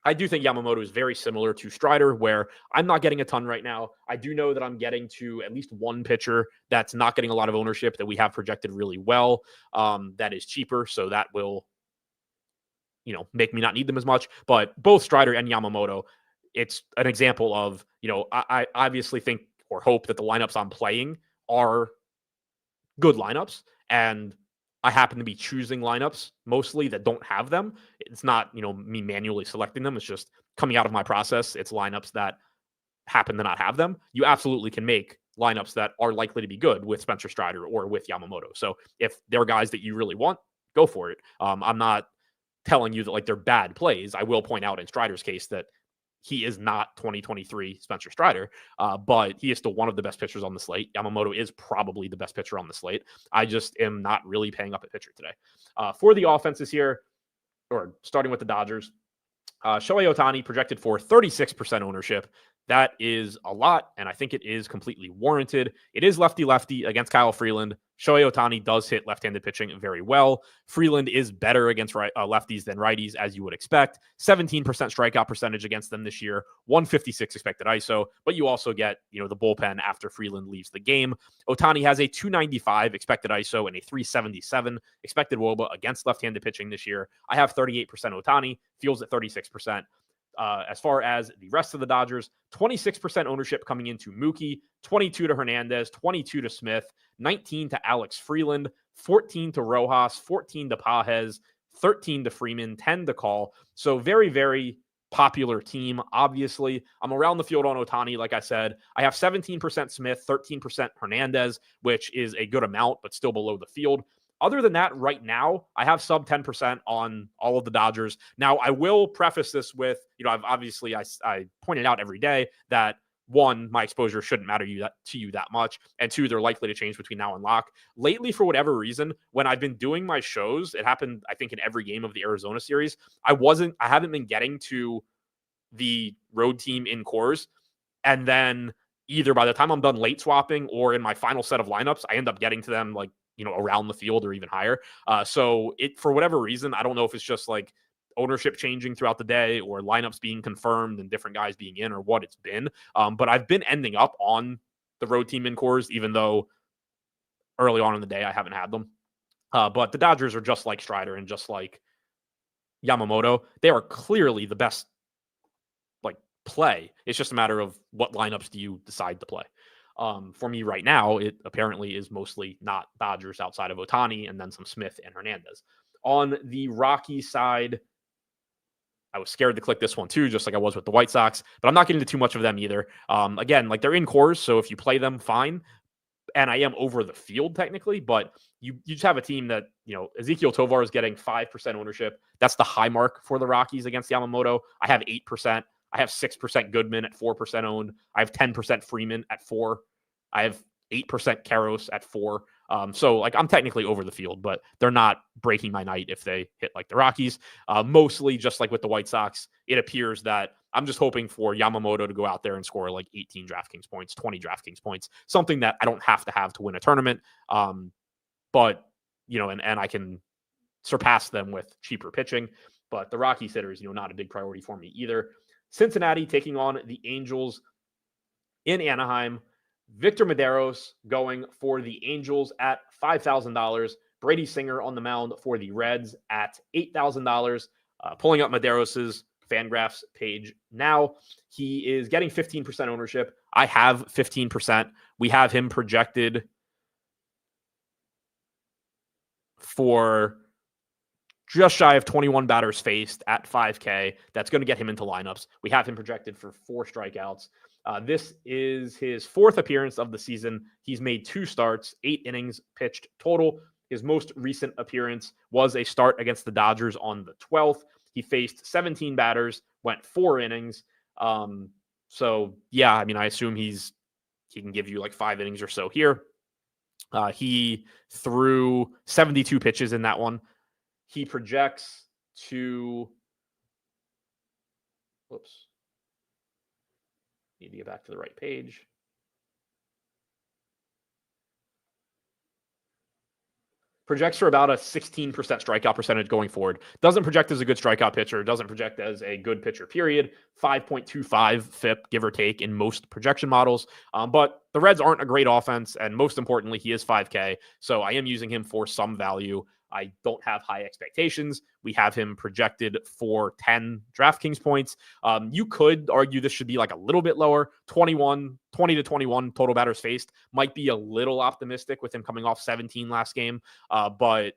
I do think Yamamoto is very similar to Strider, where I'm not getting a ton right now. I do know that I'm getting to at least one pitcher that's not getting a lot of ownership that we have projected really well. That is cheaper, so that will, make me not need them as much. But both Strider and Yamamoto, it's an example of, I obviously think or hope that the lineups I'm playing are good lineups, and I happen to be choosing lineups mostly that don't have them. It's not, me manually selecting them. It's just coming out of my process. It's lineups that happen to not have them. You absolutely can make lineups that are likely to be good with Spencer Strider or with Yamamoto. So if they're guys that you really want, go for it. I'm not telling you that like they're bad plays. I will point out in Strider's case that he is not 2023 Spencer Strider, but he is still one of the best pitchers on the slate. Yamamoto is probably the best pitcher on the slate. I just am not really paying up at pitcher today. For the offenses here, or starting with the Dodgers, Shohei Ohtani projected for 36% ownership. That is a lot, and I think it is completely warranted. It is lefty-lefty against Kyle Freeland. Shohei Ohtani does hit left-handed pitching very well. Freeland is better against lefties than righties, as you would expect. 17% strikeout percentage against them this year, 156 expected ISO, but you also get, the bullpen after Freeland leaves the game. Ohtani has a 295 expected ISO and a 377 expected WOBA against left-handed pitching this year. I have 38% Ohtani, Fields at 36%. As far as the rest of the Dodgers, 26% ownership coming into Mookie, 22 to Hernandez, 22 to Smith, 19 to Alex Freeland, 14 to Rojas, 14 to Pages, 13 to Freeman, 10 to Call. So very, very popular team, obviously. I'm around the field on Ohtani, like I said. I have 17% Smith, 13% Hernandez, which is a good amount, but still below the field. Other than that, right now, I have sub 10% on all of the Dodgers. Now, I will preface this with, I pointed out every day that one, my exposure shouldn't matter to you that much. And two, they're likely to change between now and lock. Lately, for whatever reason, when I've been doing my shows, it happened, I think, in every game of the Arizona series. I haven't been getting to the road team in Coors. And then either by the time I'm done late swapping or in my final set of lineups, I end up getting to them like, around the field or even higher. So for whatever reason, I don't know if it's just like ownership changing throughout the day or lineups being confirmed and different guys being in or what it's been. But I've been ending up on the road team in Coors, even though early on in the day I haven't had them. But the Dodgers are just like Strider and just like Yamamoto. They are clearly the best play. It's just a matter of what lineups do you decide to play. For me right now, it apparently is mostly not Dodgers outside of Ohtani and then some Smith and Hernandez. On the Rockies side, I was scared to click this one too, just like I was with the White Sox, but I'm not getting into too much of them either. Again, like they're in Coors, so if you play them, fine. And I am over the field technically, but you just have a team that, Ezekiel Tovar is getting 5% ownership. That's the high mark for the Rockies against Yamamoto. I have 8%. I have 6% Goodman at 4% owned. I have 10% Freeman at 4. I have 8% Karros at 4. So I'm technically over the field, but they're not breaking my night if they hit like the Rockies. Mostly just like with the White Sox, it appears that I'm just hoping for Yamamoto to go out there and score like 18 DraftKings points, 20 DraftKings points, something that I don't have to win a tournament. But, and I can surpass them with cheaper pitching. But the Rockies hitters, not a big priority for me either. Cincinnati taking on the Angels in Anaheim. Victor Medeiros going for the Angels at $5,000. Brady Singer on the mound for the Reds at $8,000. Pulling up Madero's Fangraphs page now. He is getting 15% ownership. I have 15%. We have him projected for just shy of 21 batters faced at 5K. That's going to get him into lineups. We have him projected for 4 strikeouts. This is his 4th appearance of the season. He's made 2 starts, 8 innings pitched total. His most recent appearance was a start against the Dodgers on the 12th. He faced 17 batters, went 4 innings. So yeah, I mean, I assume he can give you like 5 innings or so here. He threw 72 pitches in that one. He projects to, need to get back to the right page. Projects for about a 16% strikeout percentage going forward. Doesn't project as a good strikeout pitcher. Doesn't project as a good pitcher, period. 5.25 FIP, give or take, in most projection models. But the Reds aren't a great offense, and most importantly, he is 5K. So I am using him for some value. I don't have high expectations. We have him projected for 10 DraftKings points. You could argue this should be like a little bit lower. 20 to 21 total batters faced might be a little optimistic with him coming off 17 last game. But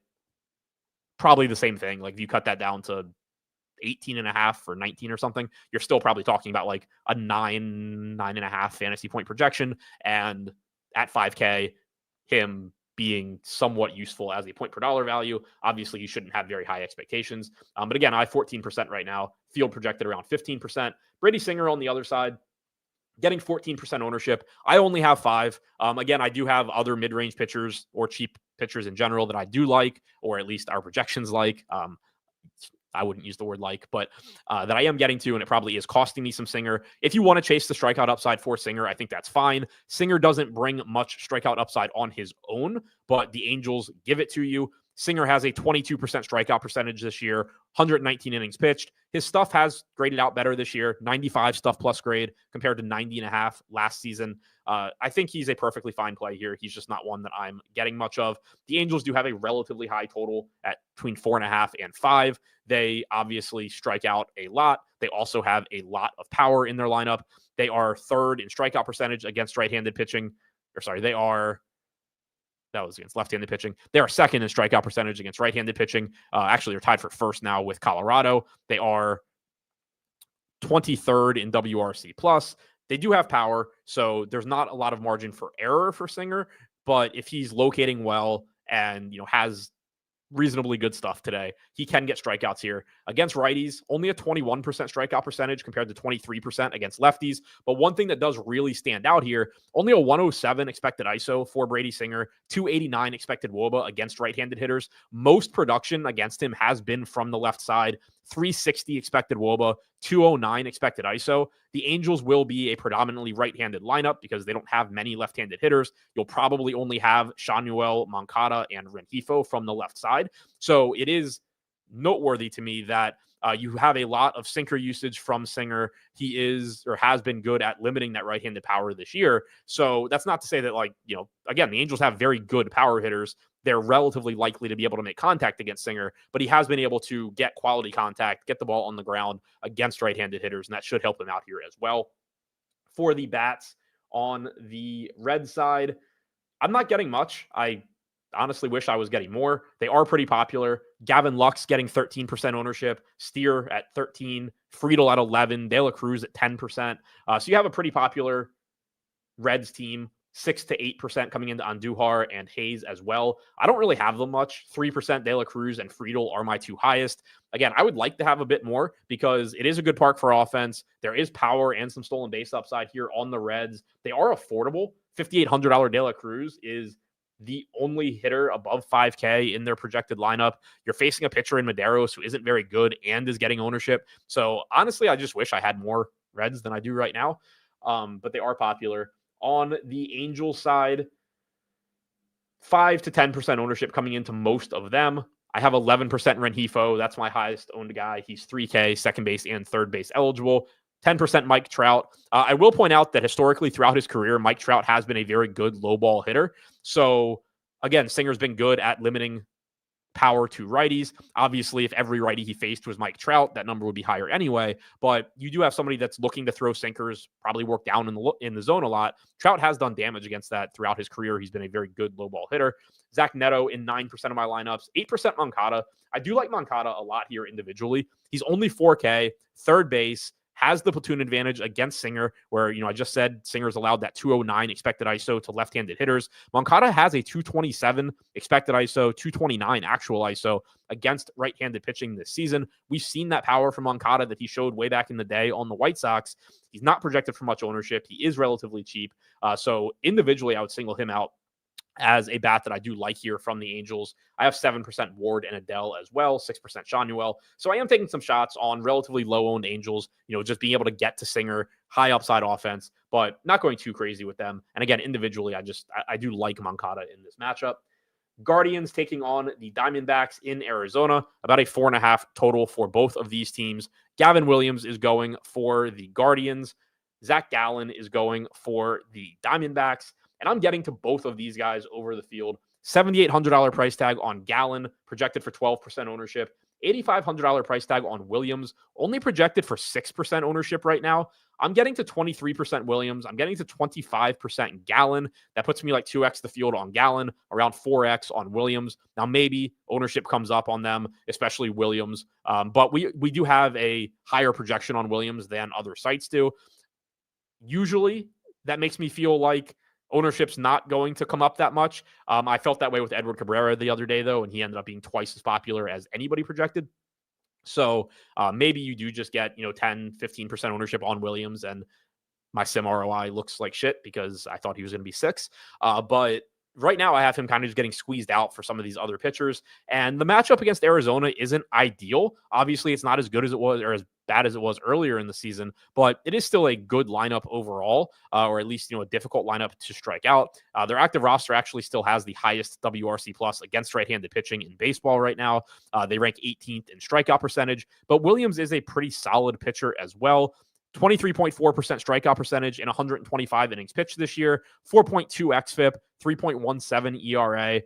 probably the same thing. Like if you cut that down to 18.5 or 19 or something, you're still probably talking about like a 9.5 fantasy point projection. And at 5K, him being somewhat useful as a point per dollar value. Obviously, you shouldn't have very high expectations. But again, I have 14% right now. Field projected around 15%. Brady Singer on the other side, getting 14% ownership. I only have 5. Again, I do have other mid-range pitchers or cheap pitchers in general that I do like, or at least our projections like. I wouldn't use the word like, but that I am getting to, and it probably is costing me some Singer. If you want to chase the strikeout upside for Singer, I think that's fine. Singer doesn't bring much strikeout upside on his own, but the Angels give it to you. Singer has a 22% strikeout percentage this year, 119 innings pitched. His stuff has graded out better this year, 95 stuff plus grade compared to 90.5 last season. I think he's a perfectly fine play here. He's just not one that I'm getting much of. The Angels do have a relatively high total at between 4.5 and 5. They obviously strike out a lot. They also have a lot of power in their lineup. They are 3rd in strikeout percentage against right-handed pitching. That was against left-handed pitching. They are 2nd in strikeout percentage against right-handed pitching. Actually, they're tied for 1st now with Colorado. They are 23rd in WRC plus. They do have power, so there's not a lot of margin for error for Singer. But if he's locating well and has reasonably good stuff today, he can get strikeouts here. Against righties, only a 21% strikeout percentage compared to 23% against lefties. But one thing that does really stand out here, only a 107 expected ISO for Brady Singer, 289 expected WOBA against right-handed hitters. Most production against him has been from the left side, 360 expected WOBA, 209 expected ISO. The Angels will be a predominantly right-handed lineup because they don't have many left-handed hitters. You'll probably only have Shanuel, Moncada, and Rengifo from the left side. So it is noteworthy to me that you have a lot of sinker usage from Singer. He is or has been good at limiting that right-handed power this year. So that's not to say that, again, the Angels have very good power hitters. They're relatively likely to be able to make contact against Singer, but he has been able to get quality contact, get the ball on the ground against right-handed hitters, and that should help him out here as well. For the bats on the Red side, I'm not getting much. I honestly wish I was getting more. They are pretty popular. Gavin Lux getting 13% ownership, Steer at 13, Friedel at 11, De La Cruz at 10%. So you have a pretty popular Reds team. 6 to 8% coming into Andujar and Hayes as well. I don't really have them much. 3% De La Cruz and Friedel are my 2 highest. Again, I would like to have a bit more because it is a good park for offense. There is power and some stolen base upside here on the Reds. They are affordable. $5,800 De La Cruz is the only hitter above 5K in their projected lineup. You're facing a pitcher in Madero's who isn't very good and is getting ownership. So honestly, I just wish I had more Reds than I do right now. But they are popular. On the Angels side, 5 to 10% ownership coming into most of them. I have 11% Rengifo. That's my highest owned guy. He's 3K, second base and third base eligible. 10% Mike Trout. I will point out that historically throughout his career, Mike Trout has been a very good low ball hitter. So again, Singer's been good at limiting power to righties. Obviously, if every righty he faced was Mike Trout, that number would be higher anyway. But you do have somebody that's looking to throw sinkers, probably work down in the zone a lot. Trout has done damage against that throughout his career. He's been a very good low ball hitter. Zach Neto in 9% of my lineups, 8% Moncada. I do like Moncada a lot here individually. He's only 4K, third base, has the platoon advantage against Singer, where, I just said Singer's allowed that 209 expected ISO to left-handed hitters. Moncada has a 227 expected ISO, 229 actual ISO against right-handed pitching this season. We've seen that power from Moncada that he showed way back in the day on the White Sox. He's not projected for much ownership. He is relatively cheap. So individually, I would single him out as a bat that I do like here from the Angels. I have 7% Ward and Adele as well, 6% Shanuel. So I am taking some shots on relatively low-owned Angels, just being able to get to Singer, high upside offense, but not going too crazy with them. And again, individually, I do like Moncada in this matchup. Guardians taking on the Diamondbacks in Arizona, about a 4.5 total for both of these teams. Gavin Williams is going for the Guardians. Zach Gallen is going for the Diamondbacks. And I'm getting to both of these guys over the field. $7,800 price tag on Gallen, projected for 12% ownership. $8,500 price tag on Williams, only projected for 6% ownership right now. I'm getting to 23% Williams. I'm getting to 25% Gallen. That puts me like 2x the field on Gallen, around 4x on Williams. Now, maybe ownership comes up on them, especially Williams. But we do have a higher projection on Williams than other sites do. Usually, that makes me feel like ownership's not going to come up that much. I felt that way with Edward Cabrera the other day, though, and he ended up being twice as popular as anybody projected. So maybe you do just get, 10, 15% ownership on Williams, and my sim ROI looks like shit because I thought he was going to be 6. But right now I have him kind of just getting squeezed out for some of these other pitchers. And the matchup against Arizona isn't ideal. Obviously, it's not as good as it was or as bad as it was earlier in the season, but it is still a good lineup overall, or at least, a difficult lineup to strike out. Their active roster actually still has the highest WRC plus against right-handed pitching in baseball right now. They rank 18th in strikeout percentage, but Williams is a pretty solid pitcher as well. 23.4% strikeout percentage in 125 innings pitched this year, 4.2 xFIP, 3.17 ERA.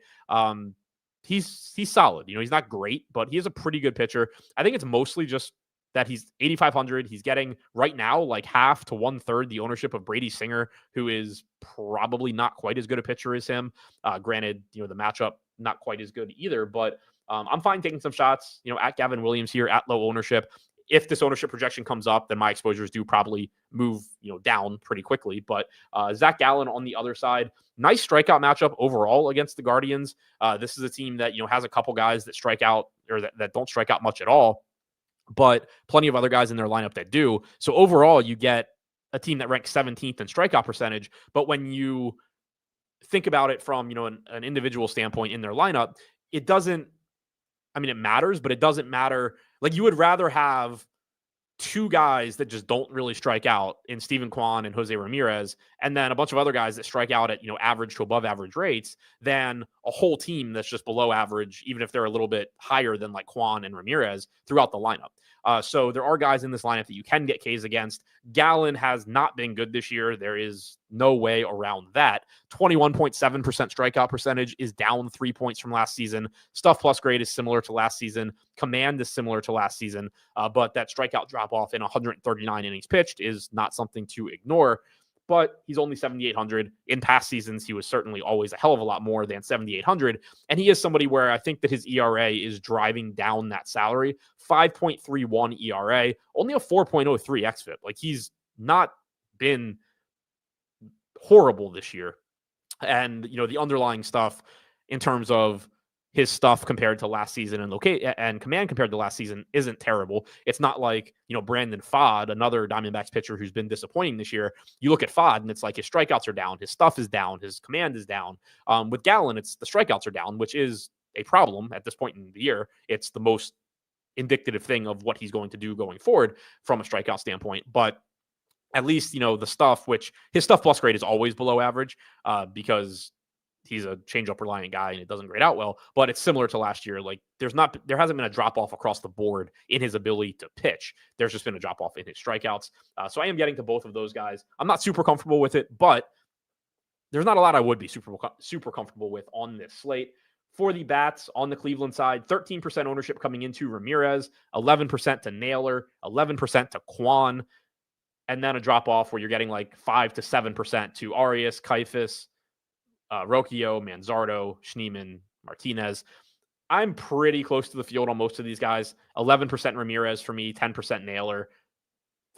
He's solid. He's not great, but he is a pretty good pitcher. I think it's mostly just that he's 8,500. He's getting right now like half to 1/3 the ownership of Brady Singer, who is probably not quite as good a pitcher as him. Granted, the matchup not quite as good either, but I'm fine taking some shots, at Gavin Williams here at low ownership. If this ownership projection comes up, then my exposures do probably move, down pretty quickly. But Zach Gallen on the other side, nice strikeout matchup overall against the Guardians. This is a team that, has a couple guys that strike out or that don't strike out much at all, but plenty of other guys in their lineup that do. So overall, you get a team that ranks 17th in strikeout percentage. But when you think about it from, an individual standpoint in their lineup, it doesn't, it matters, but it doesn't matter. Like, you would rather have two guys that just don't really strike out in Steven Kwan and Jose Ramirez, and then a bunch of other guys that strike out at, average to above average rates, than a whole team that's just below average, even if they're a little bit higher than like Kwan and Ramirez throughout the lineup. So there are guys in this lineup that you can get Ks against. Gallen has not been good this year. There is no way around that. 21.7% strikeout percentage is down 3 points from last season. Stuff plus grade is similar to last season. Command is similar to last season. But that strikeout drop off in 139 innings pitched is not something to ignore. But he's only 7,800. In past seasons, he was certainly always a hell of a lot more than 7,800. And he is somebody where I think that his ERA is driving down that salary. 5.31 ERA, only a 4.03 xFIP. Like, he's not been horrible this year. And, the underlying stuff in terms of his stuff compared to last season and command compared to last season isn't terrible. It's not like, Brandon Pfaadt, another Diamondbacks pitcher who's been disappointing this year. You look at Pfaadt and it's like his strikeouts are down, his stuff is down, his command is down. With Gallen, it's the strikeouts are down, which is a problem at this point in the year. It's the most indicative thing of what he's going to do going forward from a strikeout standpoint. But at least, the stuff, which his stuff plus grade is always below average because he's a changeup reliant guy and it doesn't grade out well, but it's similar to last year. Like, there hasn't been a drop off across the board in his ability to pitch. There's just been a drop off in his strikeouts. So I am getting to both of those guys. I'm not super comfortable with it, but there's not a lot I would be super comfortable with on this slate. For the bats on the Cleveland side, 13% ownership coming into Ramirez, 11% to Naylor, 11% to Kwan, and then a drop off where you're getting like 5 to 7% to Arias, Kifus, Rocchio, Manzardo, Schneemann, Martinez. I'm pretty close to the field on most of these guys. 11% Ramirez for me, 10% Naylor,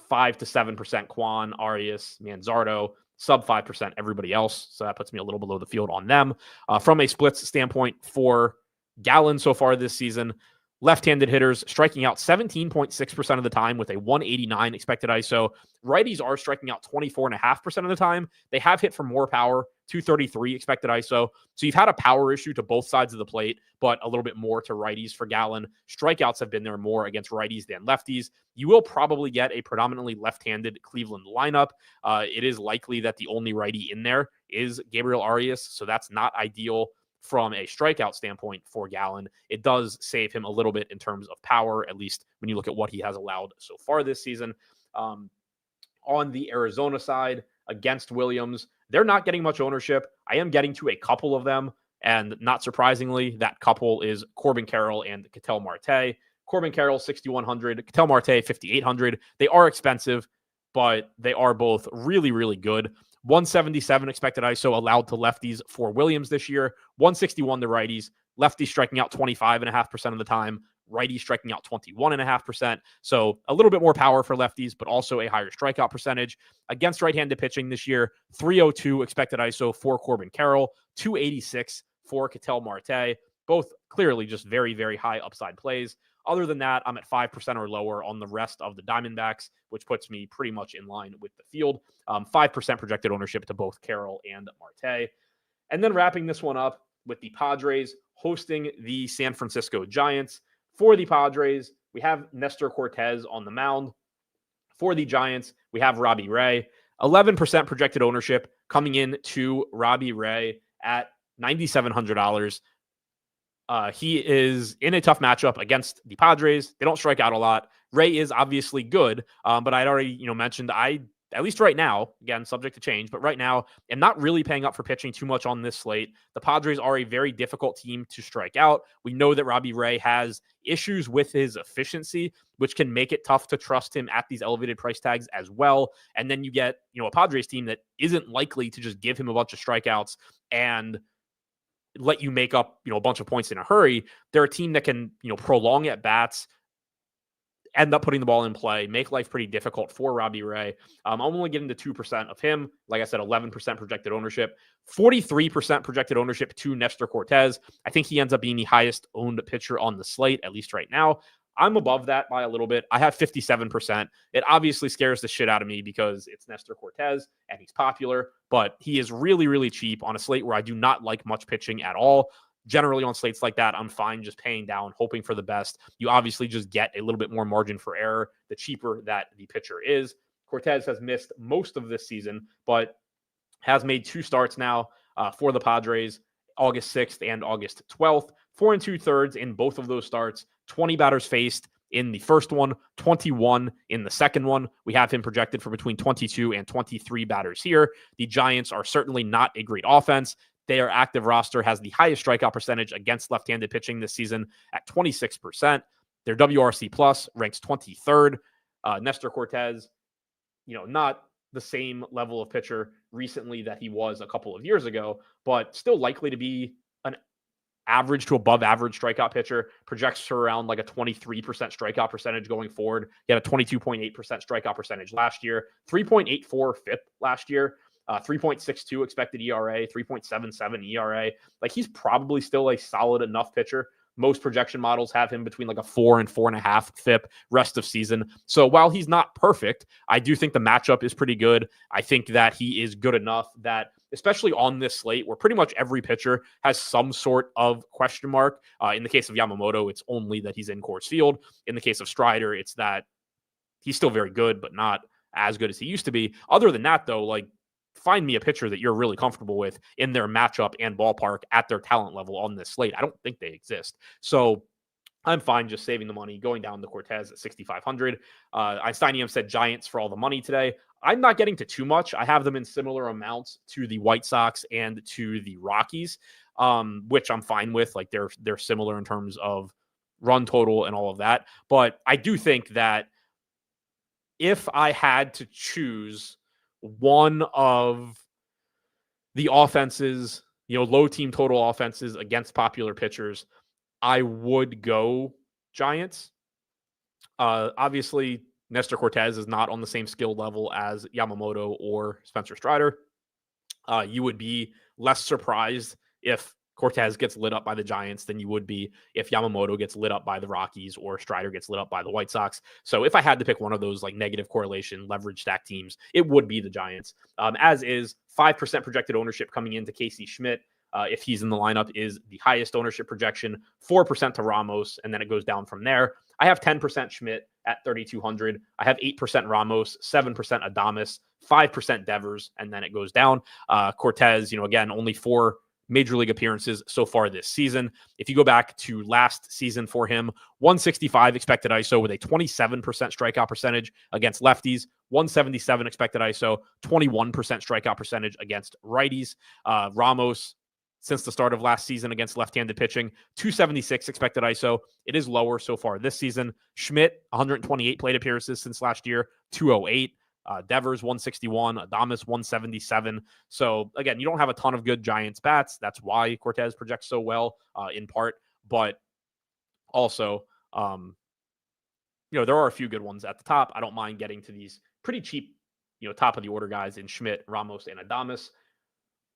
5 to 7% Kwan, Arias, Manzardo, sub 5% everybody else. So that puts me a little below the field on them. From a splits standpoint for Gallen so far this season, left-handed hitters striking out 17.6% of the time with a 189 expected ISO. Righties are striking out 24.5% of the time. They have hit for more power, 233 expected ISO. So you've had a power issue to both sides of the plate, but a little bit more to righties for Gallen. Strikeouts have been there more against righties than lefties. You will probably get a predominantly left-handed Cleveland lineup. It is likely that the only righty in there is Gabriel Arias, so that's not ideal from a strikeout standpoint for Gallen. It does save him a little bit in terms of power, at least when you look at what he has allowed so far this season. On the Arizona side, against Williams, they're not getting much ownership. I am getting to a couple of them, and not surprisingly, that couple is Corbin Carroll and Ketel Marte. Corbin Carroll, 6,100. Ketel Marte, 5,800. They are expensive, but they are both really, really good. 177 expected ISO allowed to lefties for Williams this year. 161 to righties. Lefties striking out 25.5% of the time. Righties striking out 21.5%. So a little bit more power for lefties, but also a higher strikeout percentage. Against right-handed pitching this year, 302 expected ISO for Corbin Carroll. 286 for Ketel Marte. Both clearly just very, very high upside plays. Other than that, I'm at 5% or lower on the rest of the Diamondbacks, which puts me pretty much in line with the field. 5% projected ownership to both Carroll and Marte. And then wrapping this one up with the Padres hosting the San Francisco Giants. For the Padres, we have Nestor Cortez on the mound. For the Giants, we have Robbie Ray. 11% projected ownership coming in to Robbie Ray at $9,700. He is in a tough matchup against the Padres. They don't strike out a lot. Ray is obviously good, but I'd already mentioned at least right now, again, subject to change, but right now, am not really paying up for pitching too much on this slate. The Padres are a very difficult team to strike out. We know that Robbie Ray has issues with his efficiency, which can make it tough to trust him at these elevated price tags as well. And then you get, a Padres team that isn't likely to just give him a bunch of strikeouts and let you make up, a bunch of points in a hurry. They're a team that can, prolong at bats, end up putting the ball in play, make life pretty difficult for Robbie Ray. I'm only getting to 2% of him. Like I said, 11% projected ownership, 43% projected ownership to Nestor Cortez. I think he ends up being the highest owned pitcher on the slate, at least right now. I'm above that by a little bit. I have 57%. It obviously scares the shit out of me because it's Nestor Cortez and he's popular, but he is really, really cheap on a slate where I do not like much pitching at all. Generally on slates like that, I'm fine just paying down, hoping for the best. You obviously just get a little bit more margin for error the cheaper that the pitcher is. Cortez has missed most of this season, but has made 2 starts now for the Padres, August 6th and August 12th. 4 2/3 in both of those starts. 20 batters faced in the first one, 21 in the second one. We have him projected for between 22 and 23 batters here. The Giants are certainly not a great offense. Their active roster has the highest strikeout percentage against left-handed pitching this season at 26%. Their WRC plus ranks 23rd. Nestor Cortez, not the same level of pitcher recently that he was a couple of years ago, but still likely to be an average to above average strikeout pitcher. Projects around like a 23% strikeout percentage going forward. He had a 22.8% strikeout percentage last year, 3.84 FIP last year. 3.62 expected ERA, 3.77 ERA. Like, he's probably still a solid enough pitcher. Most projection models have him between like a 4 and 4.5 FIP rest of season. So while he's not perfect, I do think the matchup is pretty good. I think that he is good enough that, especially on this slate where pretty much every pitcher has some sort of question mark. In the case of Yamamoto, it's only that he's in Coors Field. In the case of Strider, it's that he's still very good, but not as good as he used to be. Other than that, though, like, find me a pitcher that you're really comfortable with in their matchup and ballpark at their talent level on this slate. I don't think they exist. So I'm fine just saving the money, going down to Cortez at 6,500. Einsteinium said Giants for all the money today. I'm not getting to too much. I have them in similar amounts to the White Sox and to the Rockies. which I'm fine with. Like they're similar in terms of run total and all of that. But I do think that if I had to choose one of the offenses, low team total offenses against popular pitchers, I would go Giants. Obviously, Nestor Cortez is not on the same skill level as Yamamoto or Spencer Strider. You would be less surprised if Cortez gets lit up by the Giants than you would be if Yamamoto gets lit up by the Rockies or Strider gets lit up by the White Sox. So if I had to pick one of those like negative correlation leverage stack teams, it would be the Giants. As is 5% projected ownership coming into Casey Schmidt. If he's in the lineup, is the highest ownership projection, 4% to Ramos, and then it goes down from there. I have 10% Schmidt at 3,200. I have 8% Ramos, 7% Adames, 5% Devers, and then it goes down. Cortez, again, only 4 major league appearances so far this season. If you go back to last season for him, 165 expected ISO with a 27% strikeout percentage against lefties, 177 expected ISO, 21% strikeout percentage against righties. Ramos, since the start of last season against left-handed pitching, 276 expected ISO. It is lower so far this season. Schmidt, 128 plate appearances since last year, 208. Devers, 161. Adames, 177. So, again, you don't have a ton of good Giants bats. That's why Cortez projects so well, in part. But also, there are a few good ones at the top. I don't mind getting to these pretty cheap, top of the order guys in Schmidt, Ramos, and Adames.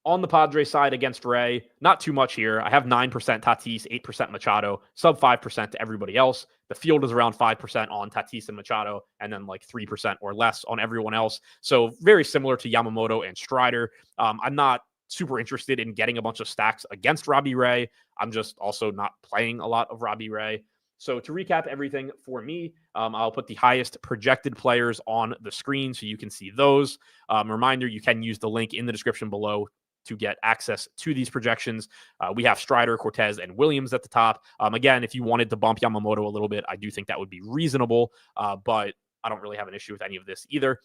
On the Padres side against Ray, not too much here. I have 9% Tatis, 8% Machado, sub 5% to everybody else. The field is around 5% on Tatis and Machado, and then like 3% or less on everyone else. So very similar to Yamamoto and Strider. I'm not super interested in getting a bunch of stacks against Robbie Ray. I'm just also not playing a lot of Robbie Ray. So to recap everything for me, I'll put the highest projected players on the screen so you can see those. Reminder, you can use the link in the description below to get access to these projections. We have Strider, Cortez, and Williams at the top. Again, if you wanted to bump Yamamoto a little bit, I do think that would be reasonable, but I don't really have an issue with any of this either.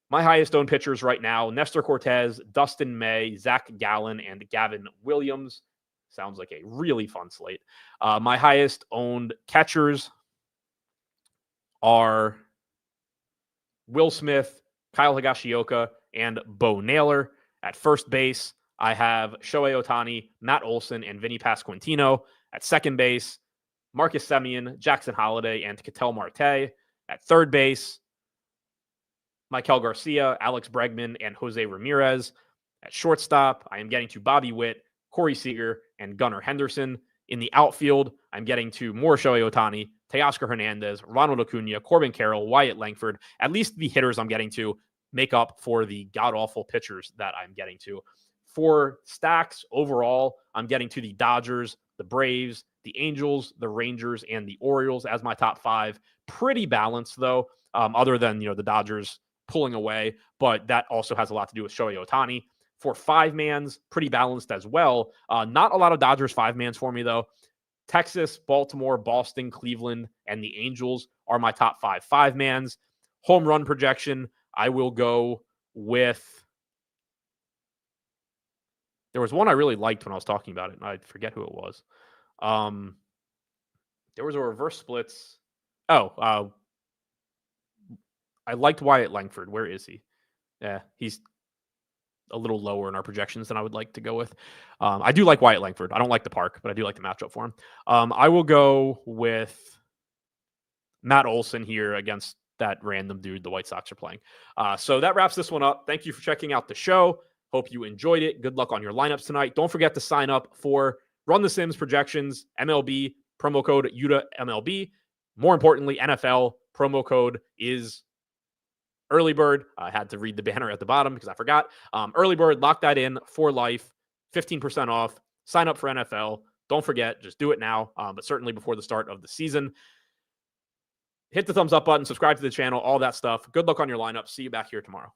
My highest owned pitchers right now, Nestor Cortez, Dustin May, Zach Gallen, and Gavin Williams. Sounds like a really fun slate. My highest owned catchers are Will Smith, Kyle Higashioka, and Bo Naylor. At first base, I have Shohei Ohtani, Matt Olson, and Vinny Pasquantino. At second base, Marcus Semien, Jackson Holliday, and Ketel Marte. At third base, Maikel Garcia, Alex Bregman, and Jose Ramirez. At shortstop, I am getting to Bobby Witt, Corey Seager, and Gunnar Henderson. In the outfield, I'm getting to more Shohei Ohtani, Teoscar Hernandez, Ronald Acuna, Corbin Carroll, Wyatt Langford. At least the hitters I'm getting to make up for the god-awful pitchers that I'm getting to. For stacks overall, I'm getting to the Dodgers, the Braves, the Angels, the Rangers, and the Orioles as my top 5. Pretty balanced, though, other than, the Dodgers pulling away, but that also has a lot to do with Shohei Ohtani. For 5-mans, pretty balanced as well. Not a lot of Dodgers 5-mans for me, though. Texas, Baltimore, Boston, Cleveland, and the Angels are my top 5 5-mans. Home run projection, I will go with, there was one I really liked when I was talking about it, and I forget who it was. There was a reverse splits. I liked Wyatt Langford. Where is he? Yeah, he's a little lower in our projections than I would like to go with. I do like Wyatt Langford. I don't like the park, but I do like the matchup for him. I will go with Matt Olson here against that random dude the White Sox are playing. So that wraps this one up. Thank you for checking out the show. Hope you enjoyed it. Good luck on your lineups tonight. Don't forget to sign up for Run the Sims projections, MLB, promo code UTA MLB. More importantly, NFL promo code is Early Bird. I had to read the banner at the bottom because I forgot. Early Bird, lock that in for life, 15% off. Sign up for NFL. Don't forget, just do it now, but certainly before the start of the season. Hit the thumbs up button, subscribe to the channel, all that stuff. Good luck on your lineup. See you back here tomorrow.